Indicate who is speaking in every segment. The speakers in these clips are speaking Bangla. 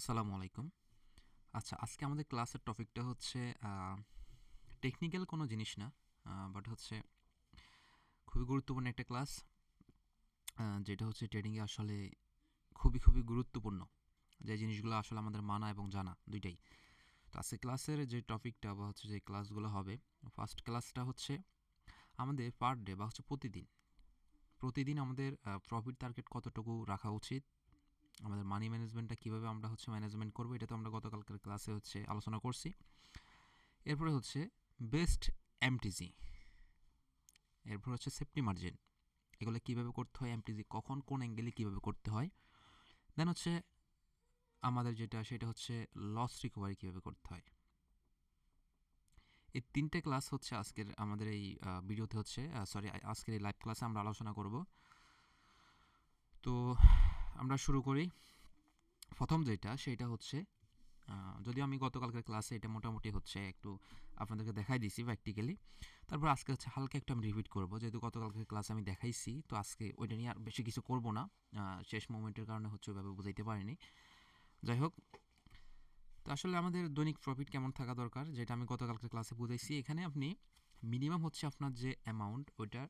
Speaker 1: আসসালামু আলাইকুম। আচ্ছা, আজকে আমাদের ক্লাসের টপিকটা হচ্ছে টেকনিক্যাল কোনো জিনিস না। বাট হচ্ছে খুবই গুরুত্বপূর্ণ একটা ক্লাস, যেটা হচ্ছে ট্রেডিংয়ে আসলে খুবই গুরুত্বপূর্ণ। যে জিনিসগুলো আসলে আমাদের মানা এবং জানা ২ টাই। তো আজকে ক্লাসের যে টপিকটা বা হচ্ছে যে ক্লাসগুলো হবে, ফার্স্ট ক্লাসটা হচ্ছে আমাদের পার ডে বা হচ্ছে প্রতিদিন আমাদের প্রফিট টার্গেট কতটুকু রাখা উচিত, আমাদের মানি ম্যানেজমেন্টটা কীভাবে আমরা হচ্ছে ম্যানেজমেন্ট করবো, এটা তো আমরা গতকালকের ক্লাসে হচ্ছে আলোচনা করছি। এরপরে হচ্ছে বেস্ট এমটিজি, এরপর হচ্ছে সেফটি মার্জিন, এগুলো কীভাবে করতে হয়, এমটিজি কখন কোন অ্যাঙ্গেলে কীভাবে করতে হয়। দেন হচ্ছে আমাদের যেটা সেটা হচ্ছে লস রিকভারি কীভাবে করতে হয়। এই ৩টে ক্লাস হচ্ছে আজকের আমাদের এই ভিডিওতে হচ্ছে আজকের এই লাইভ ক্লাসে আমরা আলোচনা করব। তো আমরা শুরু করি। প্রথম যেটা সেটা হচ্ছে যদিও আমি গতকালকের ক্লাসে এটা মোটামুটি হচ্ছে একটু আপনাদেরকে দেখাই দিয়েছি প্র্যাকটিক্যালি। তারপর আজকে হচ্ছে হালকা একটু আমি রিপিট করবো, যেহেতু গতকালকের ক্লাসে আমি দেখাইছি, তো আজকে ওইটা নিয়ে আর বেশি কিছু করব না। শেষ মোমেন্টের কারণে হচ্ছে ওইভাবে বুঝাইতে পারিনি। যাই হোক, তো আসলে আমাদের দৈনিক প্রফিট কেমন থাকা দরকার, যেটা আমি গতকালকের ক্লাসে বুঝাইছি। এখানে আপনি মিনিমাম হচ্ছে আপনার যে অ্যামাউন্ট ওইটা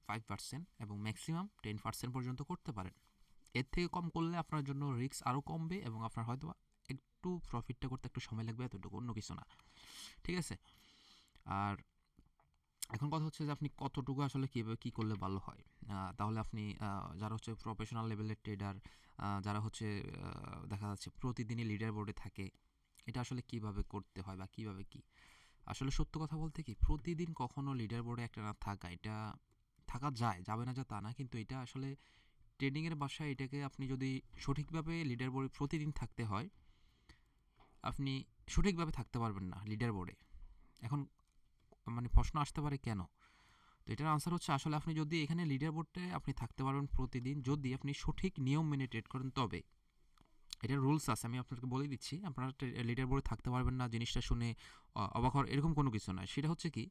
Speaker 1: 5% এবং ম্যাক্সিমাম 10% পর্যন্ত করতে পারেন। এর থেকে কম করলে আপনার জন্য রিস্ক আরও কমবে এবং আপনার হয়তো একটু প্রফিটটা করতে একটু সময় লাগবে, এতটুকু, অন্য কিছু না। ঠিক আছে? আর এখন কথা হচ্ছে যে আপনি কতটুকু আসলে কীভাবে কী করলে ভালো হয়। তাহলে আপনি যারা হচ্ছে প্রফেশনাল লেভেলের ট্রেডার, যারা হচ্ছে দেখা যাচ্ছে প্রতিদিনই লিডার বোর্ডে থাকে, এটা আসলে কীভাবে করতে হয় বা কীভাবে কী। আসলে সত্য কথা বলতে কি, প্রতিদিন কখনো লিডার বোর্ডে একটা না থাকা, এটা থাকা যায়, যাবে না যে তা না, কিন্তু এটা আসলে ট্রেডিংয়ের বাসায় এটাকে আপনি যদি সঠিকভাবে লিডার বোর্ডে প্রতিদিন থাকতে হয়, আপনি সঠিকভাবে থাকতে পারবেন না লিডার বোর্ডে। এখন মানে প্রশ্ন আসতে পারে কেন? তো এটার আনসার হচ্ছে আসলে আপনি যদি এখানে লিডার বোর্ডে আপনি থাকতে পারবেন প্রতিদিন, যদি আপনি সঠিক নিয়ম মেনে ট্রেড করেন তবে। এটার রুলস আছে, আমি আপনাকে বলে দিচ্ছি। আপনারা লিডার বোর্ডে থাকতে পারবেন না জিনিসটা শুনে অবাক হওয়ার এরকম কোনো কিছু নয়। সেটা হচ্ছে কি,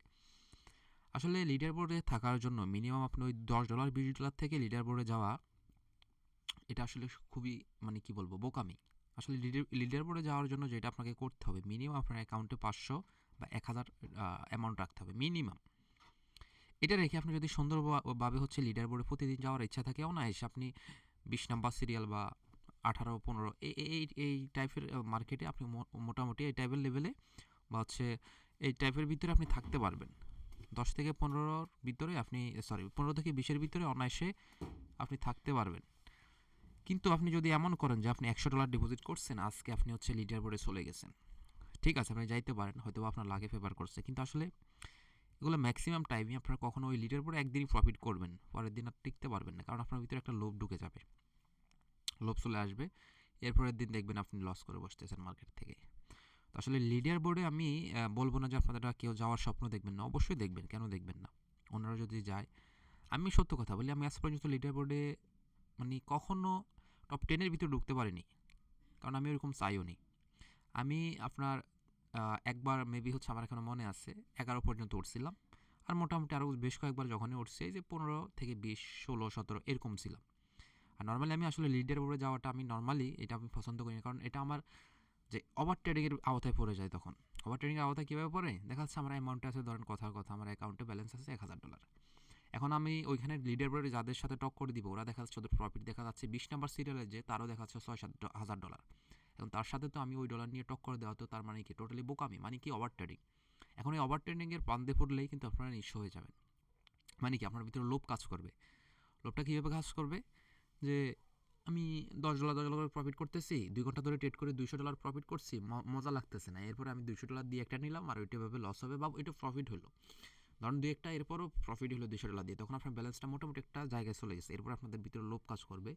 Speaker 1: আসলে লিডার বোর্ডে থাকার জন্য মিনিমাম আপনি ওই $10 $20 থেকে লিডার বোর্ডে যাওয়া, এটা আসলে খুবই মানে কি বলবো, বোকামি। আসলে লিডার বোর্ডে যাওয়ার জন্য যেটা আপনাকে করতে হবে, মিনিমাম আপনার অ্যাকাউন্টে 500 বা 1000 অ্যামাউন্ট রাখতে হবে মিনিমাম। এটা রেখে আপনি যদি সুন্দরভাবে হচ্ছে লিডার বোর্ডে প্রতিদিন যাওয়ার ইচ্ছা থাকে, অনায়াসে আপনি 20 নাম্বার সিরিয়াল বা 18 15 এই টাইপের মার্কেটে আপনি মোটামুটি এই টাইপের লেভেলে বা হচ্ছে এই টাইপের ভিতরে আপনি থাকতে পারবেন। 10 থেকে 15-র ভিতরে আপনি 15 থেকে 20-এর ভিতরে অনায়াসে আপনি থাকতে পারবেন। কিন্তু আপনি যদি এমন করেন যে আপনি $100 ডিপোজিট করছেন, আজকে আপনি হচ্ছে লিডার বোর্ডে চলে গেছেন, ঠিক আছে, আপনি যাইতে পারেন, হয়তো আপনার লাগে ফেভার করছে, কিন্তু আসলে এগুলো ম্যাক্সিমাম টাইমই আপনারা কখনো ওই লিডার বোর্ডে একদিনই প্রফিট করবেন, পরের দিন আর টিকতে পারবেন না, কারণ আপনার ভিতরে একটা লোভ ঢুকে যাবে, লোভ চলে আসবে। এরপরের দিন দেখবেন আপনি লস করে বসতেছেন মার্কেট থেকে। তো আসলে লিডার বোর্ডে আমি বলবো না যে আপনারা কেউ যাওয়ার স্বপ্ন দেখবেন না, অবশ্যই দেখবেন, কেন দেখবেন না, ওনারা যদি যায়। আমি সত্য কথা বলি, আমি আজ পর্যন্ত লিডার বোর্ডে মানে কখনো টপ 10-এর ভিতরে ঢুকতে পারিনি, কারণ আমি ওরকম চাইও নি। আমি আপনার একবার মেবি হচ্ছে আমার এখনো মনে আছে 11 পর্যন্ত উঠছিলাম, আর মোটামুটি আরও বেশ কয়েকবার যখনই উঠছে এই যে 15 থেকে 20 16 17 এরকম ছিলাম। আর নর্মালি আমি আসলে লিডার বোর্ডে যাওয়াটা আমি নর্মালি এটা আমি পছন্দ করি না, কারণ এটা আমার যে ওভার ট্রেডিংয়ের আওতায় পড়ে যায়। তখন ওভার ট্রেডিংয়ের আওতায় কীভাবে পড়ে, দেখা যাচ্ছে আমার অ্যামাউন্টটা আছে, ধরেন কথার কথা আমার অ্যাকাউন্টে ব্যালেন্স আছে $1000। এখন আমি ওইখানে লিডার বোর্ডে যাদের সাথে টক করে দিব, ওরা দেখা যাচ্ছে ওদের প্রফিট দেখা যাচ্ছে 20 নাম্বার সিরিয়ালে, যে তারও দেখা যাচ্ছে $6-7,000। এবং তার সাথে তো আমি ওই ডলার নিয়ে টক করে দেওয়া, তো তার মানে কি টোটালি বোকামি, মানে কি ওভার ট্রেডিং। এখন এই ওভার ট্রেডিংয়ের পান্দে পড়লেই কিন্তু আপনারা নিঃস্ব হয়ে যাবেন। মানে কি আপনার ভিতরে লোভ কাজ করবে। লোভটা কীভাবে কাজ করবে, যে আমি $10 করে প্রফিট করতেছি, 2 ঘন্টা ধরে ট্রেড করে $200 প্রফিট করছি, মজা লাগতেছে না, এরপরে আমি $200 দিয়ে একটা নিলাম, আর ওইটা ভাবে লস হবে বা ওইটা প্রফিট হলো, ধরুন 2-1টা, এরপরও প্রফিট হলো $200 দিয়ে, তখন আপনার ব্যালেন্সটা মোটামুটি একটা জায়গায় চলে গেছে। এরপর আপনাদের ভিতরে লোভ কাজ করবে,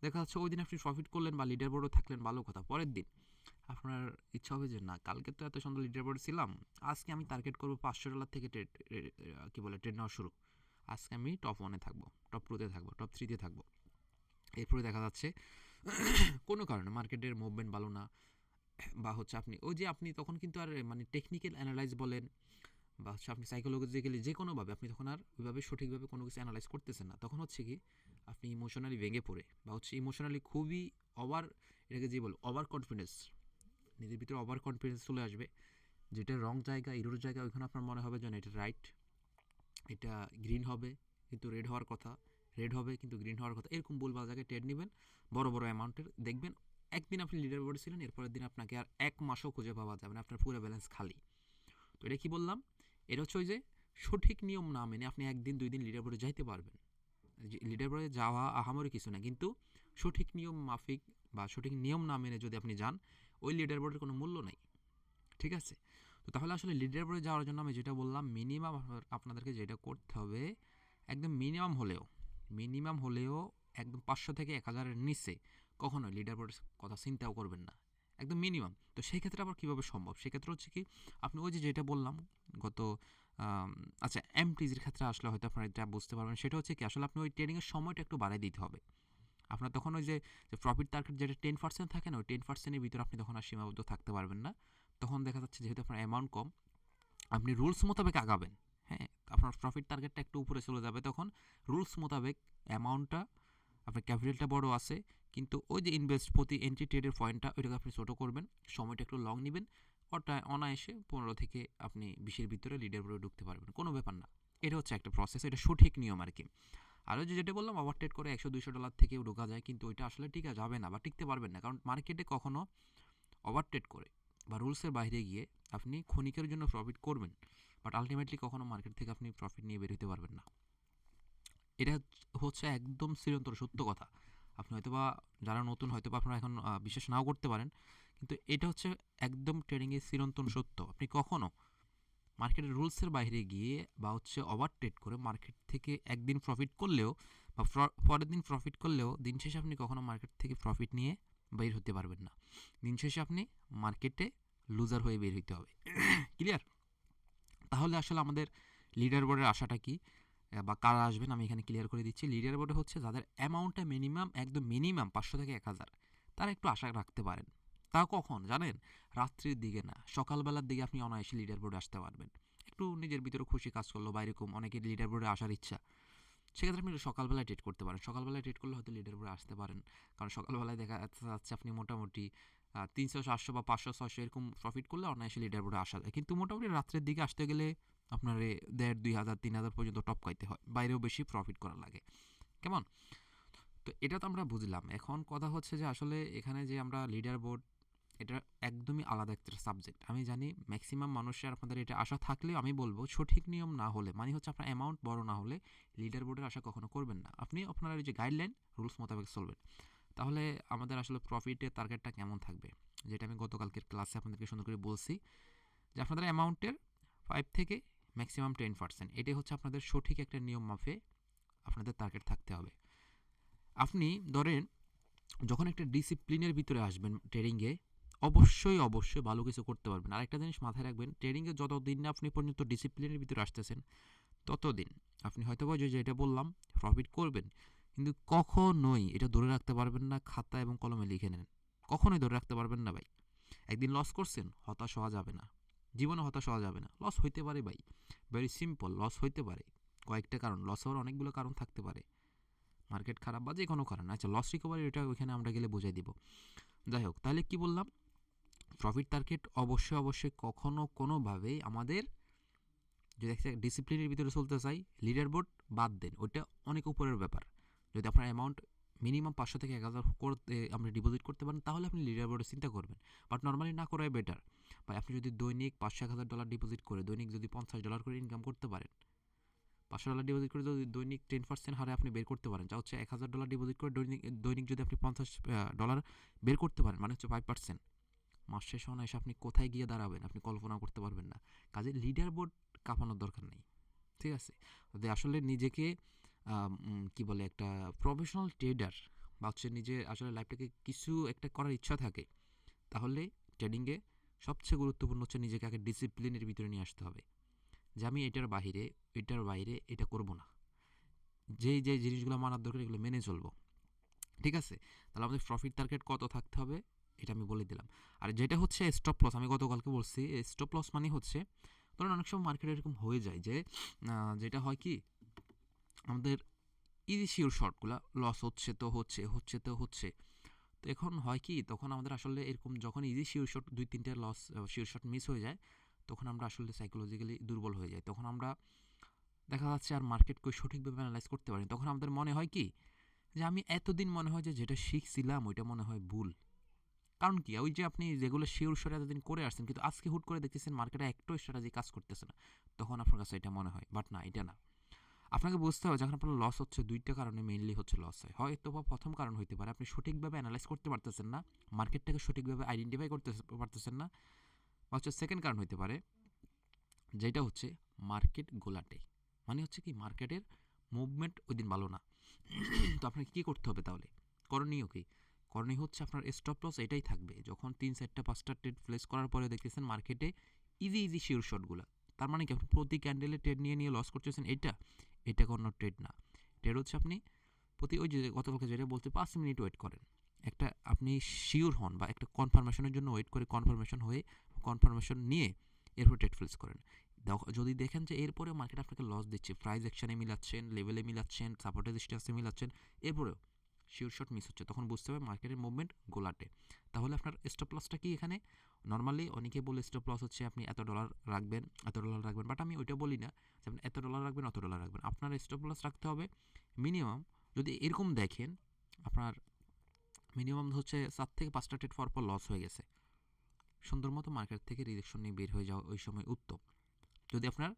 Speaker 1: দেখা যাচ্ছে ওই দিন আপনি প্রফিট করলেন বা লিডার বোর্ডে থাকলেন, ভালো কথা, পরের দিন আপনার ইচ্ছা হবে যে না, কালকে তো এত সুন্দর লিডার বোর্ডে ছিলাম, আজকে আমি টার্গেট করবো $500 থেকে ট্রেড, কী বলে, ট্রেড নেওয়া শুরু। আজকে আমি টপ 1-এ থাকবো, টপ 2-তে থাকবো, টপ 3-তে থাকবো। এরপরে দেখা যাচ্ছে কোনো কারণে মার্কেটের মুভমেন্ট ভালো না, বা হচ্ছে আপনি ওই যে আপনি তখন কিন্তু আর মানে টেকনিক্যাল অ্যানালাইজ বলেন বা হচ্ছে আপনি সাইকোলজিক্যালি যে কোনোভাবে আপনি তখন আর ওইভাবে সঠিকভাবে কোনো কিছু অ্যানালাইজ করতেছেন না, তখন হচ্ছে কি আপনি ইমোশনালি ভেঙে পড়ে বা হচ্ছে ইমোশনালি খুবই ওভার, এটাকে যে বল ওভার কনফিডেন্স, নিজের ভিতরে ওভার কনফিডেন্স চলে আসবে, যেটা রং জায়গা ইরোর জায়গা, ওইখানে আপনার মনে হবে যেন এটা রাইট, এটা গ্রিন হবে কিন্তু রেড হওয়ার কথা, রেড হবে কিন্তু গ্রিন হওয়ার কথা, এরকম ভুলভাল জায়গায় ট্রেড নেবেন বড় বড় অ্যামাউন্টের, দেখবেন একদিন আপনি লিডার বোর্ডে ছিলেন, এরপরের দিন আপনাকে আর এক মাসও খুঁজে পাওয়া যাবে না, আপনার পুরো ব্যালেন্স খালি। তো এটা কি বললাম, এটা হচ্ছে ওই যে সঠিক নিয়ম না মেনে আপনি একদিন দুই দিন লিডার বোর্ডে যাইতে পারবেন, লিডার বোর্ডে যাওয়া আহামরি কিছু না, কিন্তু সঠিক নিয়ম মাফিক বা সঠিক নিয়ম না মেনে যদি আপনি যান, ওই লিডার বোর্ডের কোনো মূল্য নাই। ঠিক আছে? তো তাহলে আসলে লিডার বোর্ডে যাওয়ার জন্য আমি যেটা বললাম, মিনিমাম আপনাদেরকে যেটা করতে হবে, একদম মিনিমাম হলেও একদম 500 থেকে 1000-এর নিচে কখনো লিডার বোর্ডের কথা চিন্তাও করবেন না, একদম মিনিমাম। তো সেই ক্ষেত্রে আবার কীভাবে সম্ভব, সেক্ষেত্রে হচ্ছে কি আপনি ওই যে যেটা বললাম গত আচ্ছা এমটিজির ক্ষেত্রে আসলে হয়তো আপনারা এটা বুঝতে পারবেন, সেটা হচ্ছে কি আসলে আপনি ওই ট্রেডিংয়ের সময়টা একটু বাড়াই দিতে হবে। আপনার তখন ওই যে প্রফিট টার্গেট যেটা 10% থাকে না, ওই 10%-এর ভিতরে আপনি তখন আর সীমাবদ্ধ থাকতে পারবেন না। তখন দেখা যাচ্ছে যেহেতু আপনার অ্যামাউন্ট কম, আপনি রুলস মোতাবেক আগাবেন। হ্যাঁ, আপনার প্রফিট টার্গেটটা একটু উপরে চলে যাবে, তখন রুলস মোতাবেক অ্যামাউন্টটা, আপনার ক্যাপিটালটা বড় আছে, কিন্তু ওই যে ইনভেস্ট প্রতি এন্ট্রি ট্রেডের পয়েন্টটা ওইটাকে আপনি ছোটো করবেন, সময়টা একটু লং নেবেন, ওটা অনায়াসে 15 থেকে আপনি 20-এর ভিতরে লিডার বোর্ডে ঢুকতে পারবেন, কোনো ব্যাপার না। এটা হচ্ছে একটা প্রসেস, এটা সঠিক নিয়ম আর কি। আর ওই যে যেটা বললাম ওভারট্রেড করে $100-200 থেকেও ঢোকা যায়, কিন্তু ওইটা আসলে টিকা যাবে না বা টিকতে পারবেন না, কারণ মার্কেটে কখনো ওভারট্রেড করে বা রুলসের বাইরে গিয়ে আপনি ক্ষণিকের জন্য প্রফিট করবেন, বাট আলটিমেটলি কখনো মার্কেট থেকে আপনি প্রফিট নিয়ে বের হতে পারবেন না। এটা হচ্ছে একদম চিরন্তন সত্য কথা। আপনি হয়তোবা যারা নতুন হয়তোবা আপনারা এখন বিশ্বাস নাও করতে পারেন, কিন্তু এটা হচ্ছে একদম ট্রেডিংয়ের চিরন্তন সত্য। আপনি কখনো মার্কেটের রুলসের বাইরে গিয়ে বা হচ্ছে ওভার ট্রেড করে মার্কেট থেকে একদিন প্রফিট করলেও বা পরের দিন প্রফিট করলেও দিন শেষে আপনি কখনো মার্কেট থেকে প্রফিট নিয়ে বের হতে পারবেন না। দিন শেষে আপনি মার্কেটে লুজার হয়ে বের হতে হবে। ক্লিয়ার? তাহলে আসলে আমাদের লিডার বোর্ডের আশাটা কি বা কারা আসবেন আমি এখানে ক্লিয়ার করে দিচ্ছি। লিডার বোর্ডে হচ্ছে যাদের অ্যামাউন্টটা মিনিমাম একদম মিনিমাম 500 থেকে 1000, তারা একটু আশা রাখতে পারেন। তা কখন জানেন? রাত্রির দিকে না, সকালবেলার দিকে আপনি অনায়াসে লিডার বোর্ডে আসতে পারবেন। একটু নিজের ভিতরে খুশি কাজ করলো বা এরকম অনেকের লিডার বোর্ডে আসার ইচ্ছা, সেক্ষেত্রে আপনি সকালবেলায় ট্রেড করতে পারেন। সকালবেলায় ট্রেড করলে হয়তো লিডার বোর্ডে আসতে পারেন, কারণ সকালবেলায় দেখা যাচ্ছে আপনি মোটামুটি 300 700 বা 500 600 এরকম প্রফিট করলে অনায়াসে লিডার বোর্ডে আসা যায়, কিন্তু মোটামুটি রাত্রের দিকে আসতে গেলে আপনার 1500 2000 3000 পর্যন্ত টপকাইতে হয়, বাইরেও বেশি প্রফিট করা লাগে। কেমন? তো এটা তো আমরা বুঝলাম। এখন কথা হচ্ছে যে আসলে এখানে যে আমরা লিডার বোর্ড, এটা একদমই আলাদা একটা সাবজেক্ট। আমি জানি ম্যাক্সিমাম মানুষের আপনাদের এটা আশা থাকলেও আমি বলবো সঠিক নিয়ম না হলে, মানে হচ্ছে আপনার অ্যামাউন্ট বড় না হলে লিডার বোর্ডের আশা কখনো করবেন না। আপনি আপনার এই যে গাইডলাইন রুলস মোতাবেক চলবেন। তাহলে আমাদের আসলে প্রফিটের টার্গেটটা কেমন থাকবে, যেটা আমি গতকালকের ক্লাসে আপনাদেরকে সুন্দর করে বলছি, যে আপনাদের অ্যামাউন্টের 5 থেকে ম্যাক্সিমাম 10%, এটাই হচ্ছে আপনাদের সঠিক একটা নিয়ম মাফে আপনাদের টার্গেট থাকতে হবে। আপনি ধরেন যখন একটা ডিসিপ্লিনের ভিতরে আসবেন ট্রেডিংয়ে, অবশ্যই ভালো কিছু করতে পারবেন। আরেকটা জিনিস মাথায় রাখবেন, ট্রেডিংয়ে যতদিন না আপনি পর্যন্ত ডিসিপ্লিনের ভিতরে আসতেছেন, ততদিন আপনি হয়তোবা যেটা বললাম প্রফিট করবেন, কিন্তু কখনোই এটা ধরে রাখতে পারবেন না, খাতা এবং কলমে লিখে নেন, কখনোই ধরে রাখতে পারবেন না ভাই। একদিন লস করছেন, হতাশ হওয়া যাবে না, জীবনে হতাশ হওয়া যাবে না। লস হইতে পারে ভাই, ভেরি সিম্পল, লস হইতে পারে। কয়েকটা কারণ, লস হওয়ার অনেকগুলো কারণ থাকতে পারে, মার্কেট খারাপ বা যে কোনো কারণ। আচ্ছা, লস রিকভারি এটা ওইখানে আমরা গেলে বুঝাই দিব। যাই হোক, তাহলে কি বললাম, প্রফিট টার্গেট অবশ্যই কখনো কোনোভাবেই আমাদের যদি একটা ডিসিপ্লিনের ভিতরে চলতে চাই, লিডার বোর্ড বাদ দেন, ওইটা অনেক উপরের ব্যাপার। যদি আপনার অ্যামাউন্ট মিনিমাম 500 থেকে 1000 করতে আপনি ডিপোজিট করতে পারেন, তাহলে আপনি লিডার বোর্ডে চিন্তা করবেন, বাট নর্মালি না করাই বেটার। ভাই আপনি যদি দৈনিক $500-1000 ডিপোজিট করে দৈনিক যদি $50 করে ইনকাম করতে পারেন, $500 ডিপোজিট করে যদি দৈনিক 10% হারে আপনি বের করতে পারেন, যা হচ্ছে $1000 ডিপোজিট করে দৈনিক যদি আপনি $50 বের করতে পারেন, মানে হচ্ছে 5%, মাস শেষ হওয়া এসে আপনি কোথায় গিয়ে দাঁড়াবেন আপনি কল্পনা করতে পারবেন না। কাজে লিডার বোর্ড কাঁপানোর দরকার নেই। ঠিক আছে? যদি আসলে নিজেকে কি বলে একটা প্রফেশনাল ট্রেডার বা হচ্ছে নিজে আসলে লাইফটাকে কিছু একটা করার ইচ্ছা থাকে, তাহলে ট্রেডিংয়ে সবচেয়ে গুরুত্বপূর্ণ হচ্ছে নিজেকে আগে ডিসিপ্লিনের ভিতরে নিয়ে আসতে হবে, যে আমি এটার বাইরে এটা করব না, যেই জিনিসগুলো মানার দরকার এগুলো মেনে চলবো। ঠিক আছে? তাহলে আমাদের প্রফিট টার্গেট কত থাকতে হবে এটা আমি বলে দিলাম। আর যেটা হচ্ছে স্টপ লস, আমি গতকালকে বলছি স্টপ লস মানে হচ্ছে ধরুন অনেক সময় মার্কেটে এরকম হয়ে যায় যে যেটা হয় কি আমাদের ইজি শিওর শর্টগুলো লস হচ্ছে তো হচ্ছে হচ্ছে তো হচ্ছে। তো এখন হয় কি তখন আমাদের আসলে এরকম যখন ইজি শিওর শট 2-3টা লস শিওর শট মিস হয়ে যায় তখন আমরা আসলে সাইকোলজিক্যালি দুর্বল হয়ে যাই। তখন আমরা দেখা যাচ্ছে আর মার্কেটকে সঠিকভাবে অ্যানালাইজ করতে পারি। তখন আমাদের মনে হয় কি যে আমি এতদিন মনে হয় যে যেটা শিখছিলাম ওইটা মনে হয় ভুল। কারণ কি ওই যে আপনি যেগুলো শিওর শট এতদিন করে আসছেন কিন্তু আজকে হুট করে দেখতেছেন মার্কেটে একটাও স্ট্র্যাটেজি কাজ করতেছে না, তখন আপনার কাছে এটা মনে হয়। বাট না, এটা না। আপনাকে বুঝতে হবে যখন আপনার লস হচ্ছে দুইটা কারণে মেইনলি হচ্ছে লস হয়। হয়তো বা প্রথম কারণ হইতে পারে আপনি সঠিকভাবে অ্যানালাইজ করতে পারতেছেন না, মার্কেটটাকে সঠিকভাবে আইডেন্টিফাই করতে পারতেছেন না, বা হচ্ছে সেকেন্ড কারণ হইতে পারে যেটা হচ্ছে মার্কেট গোলাটে, মানে হচ্ছে কি মার্কেটের মুভমেন্ট ওই দিন ভালো না। তো আপনাকে কী করতে হবে তাহলে? করণীয় কি? করণীয় হচ্ছে আপনার স্টপ লস এটাই থাকবে যখন 3-4টা 5টা ট্রেড প্লেস করার পরে দেখতেছেন মার্কেটে ইজি ইজি শিওর শটগুলো। তার মানে কি আপনি প্রতি ক্যান্ডেলে ট্রেড নিয়ে নিয়ে লস করতেছেন, এটা কোনো ট্রেড না। ট্রেড হচ্ছে আপনি প্রতি ওই যে গতকালকে যেটা বলতে 5 মিনিট ওয়েট করেন, একটা আপনি শিওর হন বা একটা কনফার্মেশনের জন্য ওয়েট করে কনফার্মেশন নিয়ে এরপর ট্রেড প্লেস করেন। যদি দেখেন যে এরপরেও মার্কেট আপনাকে লস দিচ্ছে, প্রাইস অ্যাকশনে মিলাচ্ছেন, লেভেলে মিলাচ্ছেন, সাপোর্ট রেজিস্ট্যান্সে মিলাচ্ছেন, এরপরেও শিওর শট মিস হচ্ছে, তখন বুঝতে হবে মার্কেটের মুভমেন্ট গোলাটে। তাহলে আপনার স্টপ লসটা কি এখানে? নর্মালি অনেকে বলে স্টপ লস হচ্ছে আপনি $এত রাখবেন, $এত রাখবেন, বাট আমি ওইটা বলি না যে আপনি $এত রাখবেন, $অত রাখবেন। আপনার স্টপ লস রাখতে হবে মিনিমাম, যদি এরকম দেখেন আপনার মিনিমাম হচ্ছে 4 থেকে 5টা ট্রেড পর লস হয়ে গেছে, সুন্দর মতো মার্কেট থেকে রিজেকশন নিয়ে বের হয়ে যাওয়া ওই সময় উত্তম, যদি আপনার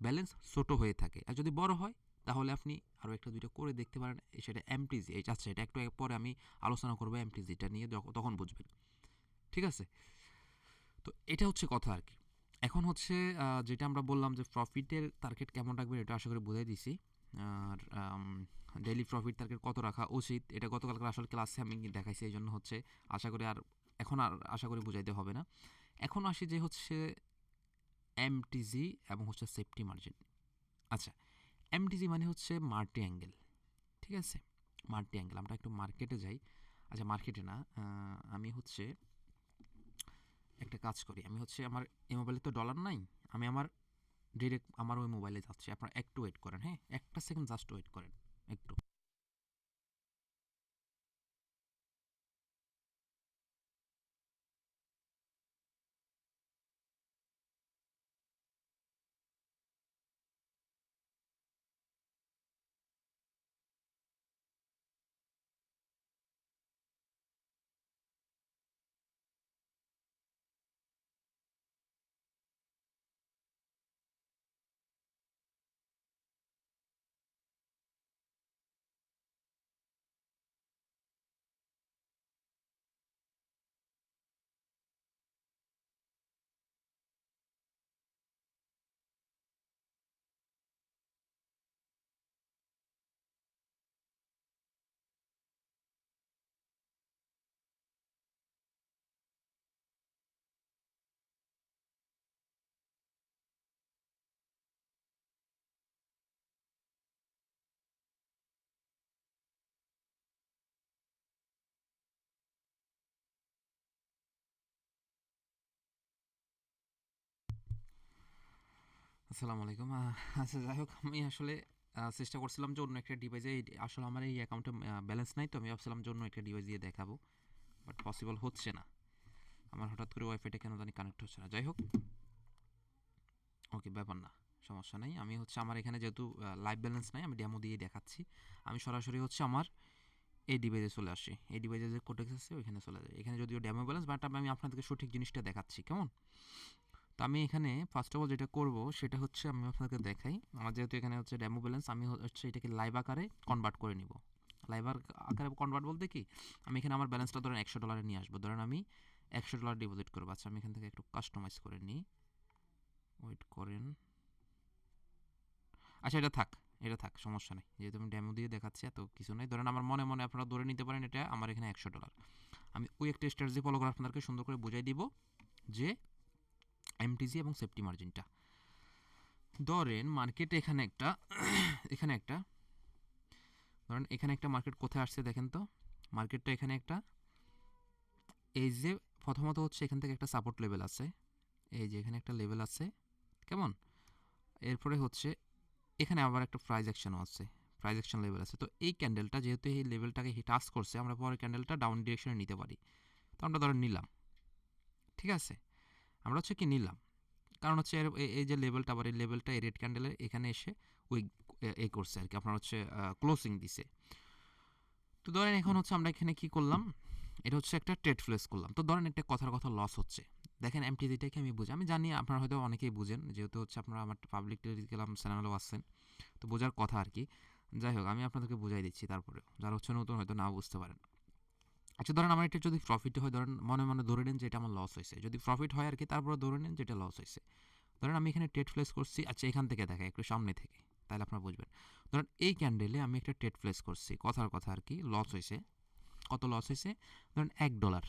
Speaker 1: ব্যালেন্স ছোট হয়ে থাকে। আর যদি বড় হয় তাহলে আপনি আরও একটা দুইটা করে দেখতে পারেন, সেটা এমটিজি। আচ্ছা, এটা একটু পরে আমি আলোচনা করবো এমটিজিটা নিয়ে, তখন বুঝবেন। ঠিক আছে, তো এটা হচ্ছে কথা আর কি। এখন হচ্ছে যেটা আমরা বললাম যে প্রফিটের টার্গেট কেমন রাখবেন এটা আশা করি বুঝাই দিছি। আর ডেইলি প্রফিট টার্গেট কত রাখা উচিত এটা গতকালকার আসলে ক্লাসে আমি দেখাইছি, এই জন্য হচ্ছে আশা করি এখন আর আশা করি বুঝাইতে হবে না। এখন আসি যে হচ্ছে এমটিজি এবং হচ্ছে সেফটি মার্জিন। আচ্ছা, এমটিজি মানে হচ্ছে মাল্টি অ্যাঙ্গেল। ঠিক আছে, মাল্টি অ্যাঙ্গেল। আমরা একটু মার্কেটে যাই। আচ্ছা, মার্কেটে না, আমি হচ্ছে একটা কাজ করি। আমি হচ্ছে আমার এই মোবাইলে তো ডলার নাই, আমি আমার ডিরেক্ট আমার ওই মোবাইলে যাচ্ছি। আপনারা একটু ওয়েট করেন, হ্যাঁ, একটা সেকেন্ড জাস্ট ওয়েট করেন একটু। আসসালামু আলাইকুম। আচ্ছা, যাই হোক, আমি আসলে চেষ্টা করছিলাম যে অন্য একটা ডিভাইসে, আসলে আমার এই অ্যাকাউন্টে ব্যালেন্স নাই, তো আমি ভাবছিলাম যে অন্য একটা ডিভাইস দিয়ে দেখাবো, বাট পসিবল হচ্ছে না। আমার হঠাৎ করে ওয়াইফাইটা কেন জানি কানেক্ট হচ্ছে না। যাই হোক, ওকে, ব্যাপার না, সমস্যা নেই। আমি হচ্ছে আমার এখানে যেহেতু লাইভ ব্যালেন্স নাই, আমি ডেমো দিয়ে দেখাচ্ছি। আমি সরাসরি হচ্ছে আমার এই ডিভাইসে চলে আসি, এই ডিভাইসে যে কোডেক্স আছে ওইখানে চলে যায়। এখানে যদিও ডেমো ব্যালেন্স, বাট আমি আপনাদেরকে সঠিক জিনিসটা দেখাচ্ছি, কেমন? তো আমি এখানে ফার্স্ট অফ অল যেটা করব সেটা হচ্ছে আমি আপনাকে দেখাই। আমার যেহেতু এখানে হচ্ছে ডেমো ব্যালেন্স, আমি হচ্ছে এটাকে লাইভ আকারে কনভার্ট করে নিব। লাইভ আকারে কনভার্ট বলতে কি, আমি এখানে আমার ব্যালেন্সটা ধরেন $100 নিয়ে আসবো। ধরেন আমি $100 ডিপোজিট করবো। আচ্ছা, আমি এখান থেকে একটু কাস্টমাইজ করে নিই, ওয়েট করেন। আচ্ছা, এটা থাক, সমস্যা নেই, যেহেতু আমি ডেমো দিয়ে দেখাচ্ছি, এত কিছু নেই। ধরেন আমার মনে মনে আপনারা ধরে নিতে পারেন এটা আমার এখানে $100। আমি ওই একটা স্ট্র্যাটেজি ফলো করে আপনাদেরকে সুন্দর করে বুঝাই দিব যে এমটিজি এবং সেফটি মার্জিনটা। ধরেন মার্কেটে এখানে একটা ধরেন এখানে একটা মার্কেট কোথায় আসছে দেখেন তো। মার্কেটটা এখানে একটা, এই যে প্রথমত হচ্ছে এখান থেকে একটা সাপোর্ট লেভেল আছে, এই যে এখানে একটা লেভেল আছে কেমন? এরপরে হচ্ছে এখানে আবার একটা প্রাইস অ্যাকশনও আছে, প্রাইস অ্যাকশন লেভেল আছে। তো এই ক্যান্ডেলটা যেহেতু এই লেভেলটাকে টাচ করছে, আমরা পরের ক্যান্ডেলটা ডাউন ডিরেকশনে নিতে পারি। তো আমরা ধরেন নিলাম, ঠিক আছে? আমরা হচ্ছে কি নিলাম, কারণ হচ্ছে এই যে লেভেলটা, আবার এই লেভেলটা এই রেড ক্যান্ডেলের এখানে এসে ওই এই করছে আর কি, আপনার হচ্ছে ক্লোজিং দিছে। তো ধরেন এখন হচ্ছে আমরা এখানে কি করলাম, এটা হচ্ছে একটা ট্রেড প্লেস করলাম। তো ধরেন একটা কথার কথা লস হচ্ছে, দেখেন এমটিজিটাকে আমি বুঝি, আমি জানি আপনারা হয়তো অনেকেই বুঝেন, যেহেতু হচ্ছে আপনারা আমার পাবলিক টেলিগ্রাম চ্যানেলেও আসছেন, তো বোঝার কথা আর কি। যাই হোক, আমি আপনাদেরকে বুঝাই দিচ্ছি, তারপরেও যারা হচ্ছে নতুন হয়তো না বুঝতে পারেন। আচ্ছা ধরেন আমার এটা যদি প্রফিট হয়, ধরেন মনে মনে ধরে নেন যে এটা আমার লস হয়েছে, যদি প্রফিট হয় আর কি, তারপরে ধরে নেন যে এটা লস হয়েছে। ধরেন আমি এখানে ট্রেড প্লেস করছি, আচ্ছা এখান থেকে দেখা একটু সামনে থেকে, তাহলে আপনারা বুঝবেন। ধরেন এই ক্যান্ডেলে আমি একটা ট্রেড প্লেস করছি, কথার কথা আর কি, লস হয়েছে। কত লস হয়েছে? ধরেন $1,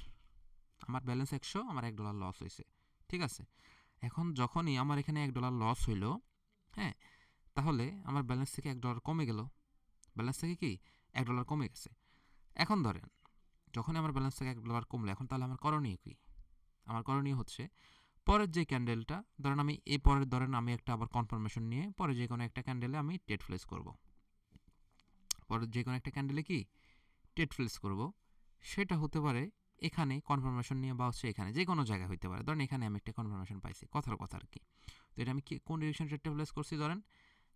Speaker 1: আমার ব্যালেন্স 100, আমার $1 লস হয়েছে, ঠিক আছে? এখন যখনই আমার এখানে $1 লস হইলো, হ্যাঁ, তাহলে আমার ব্যালেন্স থেকে $1 কমে গেল, ব্যালেন্স থেকে কি $1 কমে গেছে। এখন ধরেন যখনই আমার ব্যালেন্স থেকে $1 কমলো, এখন তাহলে আমার করণীয় কি? আমার করণীয় হচ্ছে পরের যে ক্যান্ডেলটা, ধরেন আমি এই পরের, ধরেন আমি একটা আবার কনফার্মেশন নিয়ে পরে যে কোনো একটা ক্যান্ডেলে আমি ট্রেড প্লেস করব, পরের যে কোনো একটা ক্যান্ডেলে কি ট্রেড প্লেস করব। সেটা হতে পারে এখানে কনফার্মেশন নিয়ে, বা হচ্ছে এখানে যে কোনো জায়গায় হইতে পারে। ধরেন এখানে আমি একটা কনফার্মেশন পাইছি, কথার কথা আর কি। তো এটা আমি কি কোন ডিরেকশনে ট্রেডটা প্লেস করছি? ধরেন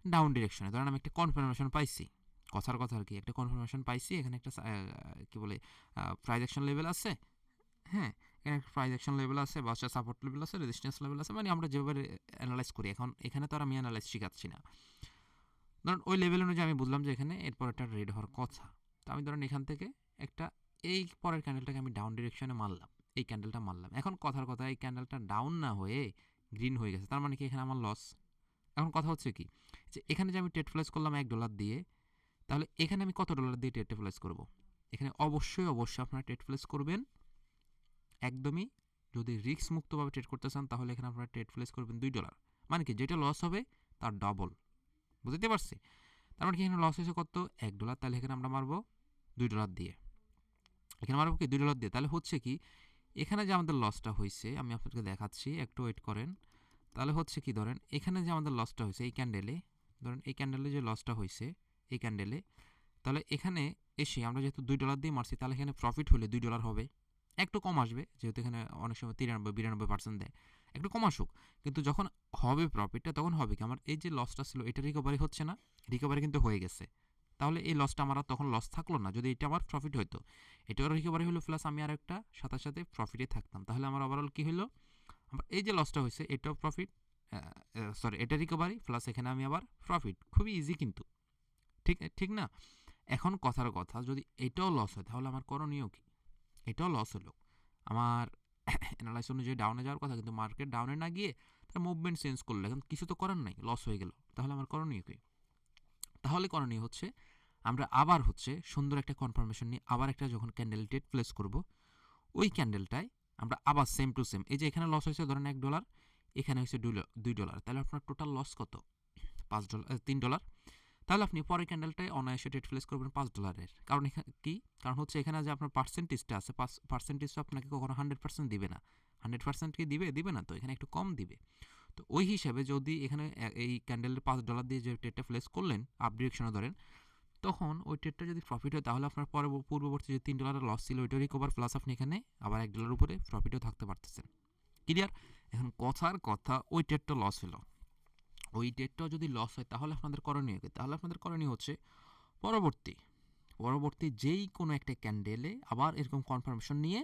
Speaker 1: ডাউন ডিরেকশনে। ধরেন আমি একটা কনফার্মেশন পাইছি, কথার কথা আর কি, একটা কনফার্মেশন পাইছি, এখানে একটা কি বলে প্রাইস অ্যাকশন লেভেল আছে, হ্যাঁ, এখানে একটা প্রাইস অ্যাকশন লেভেল আছে, বা হচ্ছে সাপোর্ট লেভেল আছে, রেজিস্ট্যান্স লেভেল আছে, মানে আমরা যেভাবে অ্যানালাইজ করি, এখন এখানে তো আর আমি অ্যানালাইজ শিখাচ্ছি না। ধরুন ওই লেভেল অনুযায়ী আমি বুঝলাম যে এখানে এরপর একটা রেড হওয়ার কথা। তো আমি ধরেন এখান থেকে একটা, এই পরের ক্যান্ডেলটাকে আমি ডাউন ডিরেকশনে মারলাম, এই ক্যান্ডেলটা মারলাম। এখন কথার কথা, এই ক্যান্ডেলটা ডাউন না হয়ে গ্রিন হয়ে গেছে, তার মানে কি এখানে আমার লস। এখন কথা হচ্ছে কি, যে এখানে যে আমি ট্রেড প্লেস করলাম $1 দিয়ে, তাহলে এখানে আমি কত ডলার দিয়ে ট্রেড প্লেস করব? এখানে অবশ্যই অবশ্যই আপনারা ট্রেড প্লেস করবেন একদমই, যদি রিস্ক মুক্তভাবে ট্রেড করতে চান, তাহলে এখানে আপনারা ট্রেড প্লেস করবেন $2। মানে কি, যেটা লস হবে তার ডবল। বুঝতে পারছি? তার মানে কি এখানে লস হয়েছে কত? $1, তাহলে এখানে আমরা মারবো $2 দিয়ে। এখানে মারবো কি $2 দিয়ে। তাহলে হচ্ছে কি, এখানে যে আমাদের লসটা হয়েছে, আমি আপনাদেরকে দেখাচ্ছি, একটু ওয়েট করেন। তাহলে হচ্ছে কি, ধরেন এখানে যে আমাদের লসটা হয়েছে এই ক্যান্ডেলে, ধরেন এই ক্যান্ডেলে যে লসটা হয়েছে এই ক্যান্ডেলে, তাহলে এখানে এসে আমরা যেহেতু $2 দিয়ে মারছি, তাহলে এখানে প্রফিট হলে $2 হবে। একটু কম আসবে, যেহেতু এখানে অনেক সময় 93-92% দেয়, একটু কম আসুক। কিন্তু যখন হবে প্রফিটটা, তখন হবে কি, আমার এই যে লসটা ছিল এটা রিকভারি হচ্ছে না, রিকভারি কিন্তু হয়ে গেছে। তাহলে এই লসটা আমার আর তখন লস থাকলো না, যদি এটা আমার প্রফিট হতো। এটাও রিকভারি হলো, প্লাস আমি আর একটা সাথে সাথে প্রফিটে থাকতাম। তাহলে আমার ওভারঅল কী হলো, আমার এই যে লসটা হয়েছে এটাও প্রফিট, সরি এটা রিকভারি, প্লাস এখানে আমি আবার প্রফিট। খুবই ইজি কিন্তু, ঠিক ঠিক না? এখন কথার কথা, যদি এটাও লস হয় তাহলে আমার করণীয় কি? এটাও লস হলো, আমার অ্যানালাইস অনুযায়ী ডাউনে যাওয়ার কথা, কিন্তু মার্কেট ডাউনে না গিয়ে তার মুভমেন্ট চেঞ্জ করলো, এখন কিছু তো করার নাই, লস হয়ে গেল। তাহলে আমার করণীয় কি? তাহলে করণীয় হচ্ছে আমরা আবার হচ্ছে সুন্দর একটা কনফার্মেশন নিয়ে আবার একটা যখন ক্যান্ডেল ট্রেড প্লেস করব, ওই ক্যান্ডেলটায় আমরা আবার সেম টু সেম, এই যে এখানে লস হয়েছে ধরেন $1, এখানে হয়েছে $2, তাহলে আপনার টোটাল লস কত? $3। তাহলে আপনি পরের ক্যান্ডেলটায় অনায়াসে ট্রেড প্লেস করবেন $5-এর। কারণ এখানে কি, কারণ হচ্ছে এখানে যে আপনার পার্সেন্টেজটা আছে, পার্সেন্টেজটা আপনাকে কখনো 100% দিবে না। 100% কি দিবে? দিবে না, তো এখানে একটু কম দিবে। তো ওই হিসাবে যদি এখানে এই ক্যান্ডেলের $5 দিয়ে যে ট্রেডটা প্লেস করলেন আপ ডিরেকশনে ধরেন, তখন ওই ট্রেডটা যদি প্রফিট হয়, তাহলে আপনার পূর্ববর্তী যে $3 লস ছিল ওইটা রিকভার, প্লাস আপনি এখানে আবার $1 উপরে প্রফিটও থাকতে পারতেছেন। ক্লিয়ার? এখন কথার কথা, ওই ট্রেডটা লস হলো, ওই ট্রেডটাও যদি লস হয়, তাহলে আপনাদের করণীয় কি? তাহলে আপনাদের করণীয় হচ্ছে পরবর্তী পরবর্তী যেই কোনো একটা ক্যান্ডেলে আবার এরকম কনফার্মেশন নিয়ে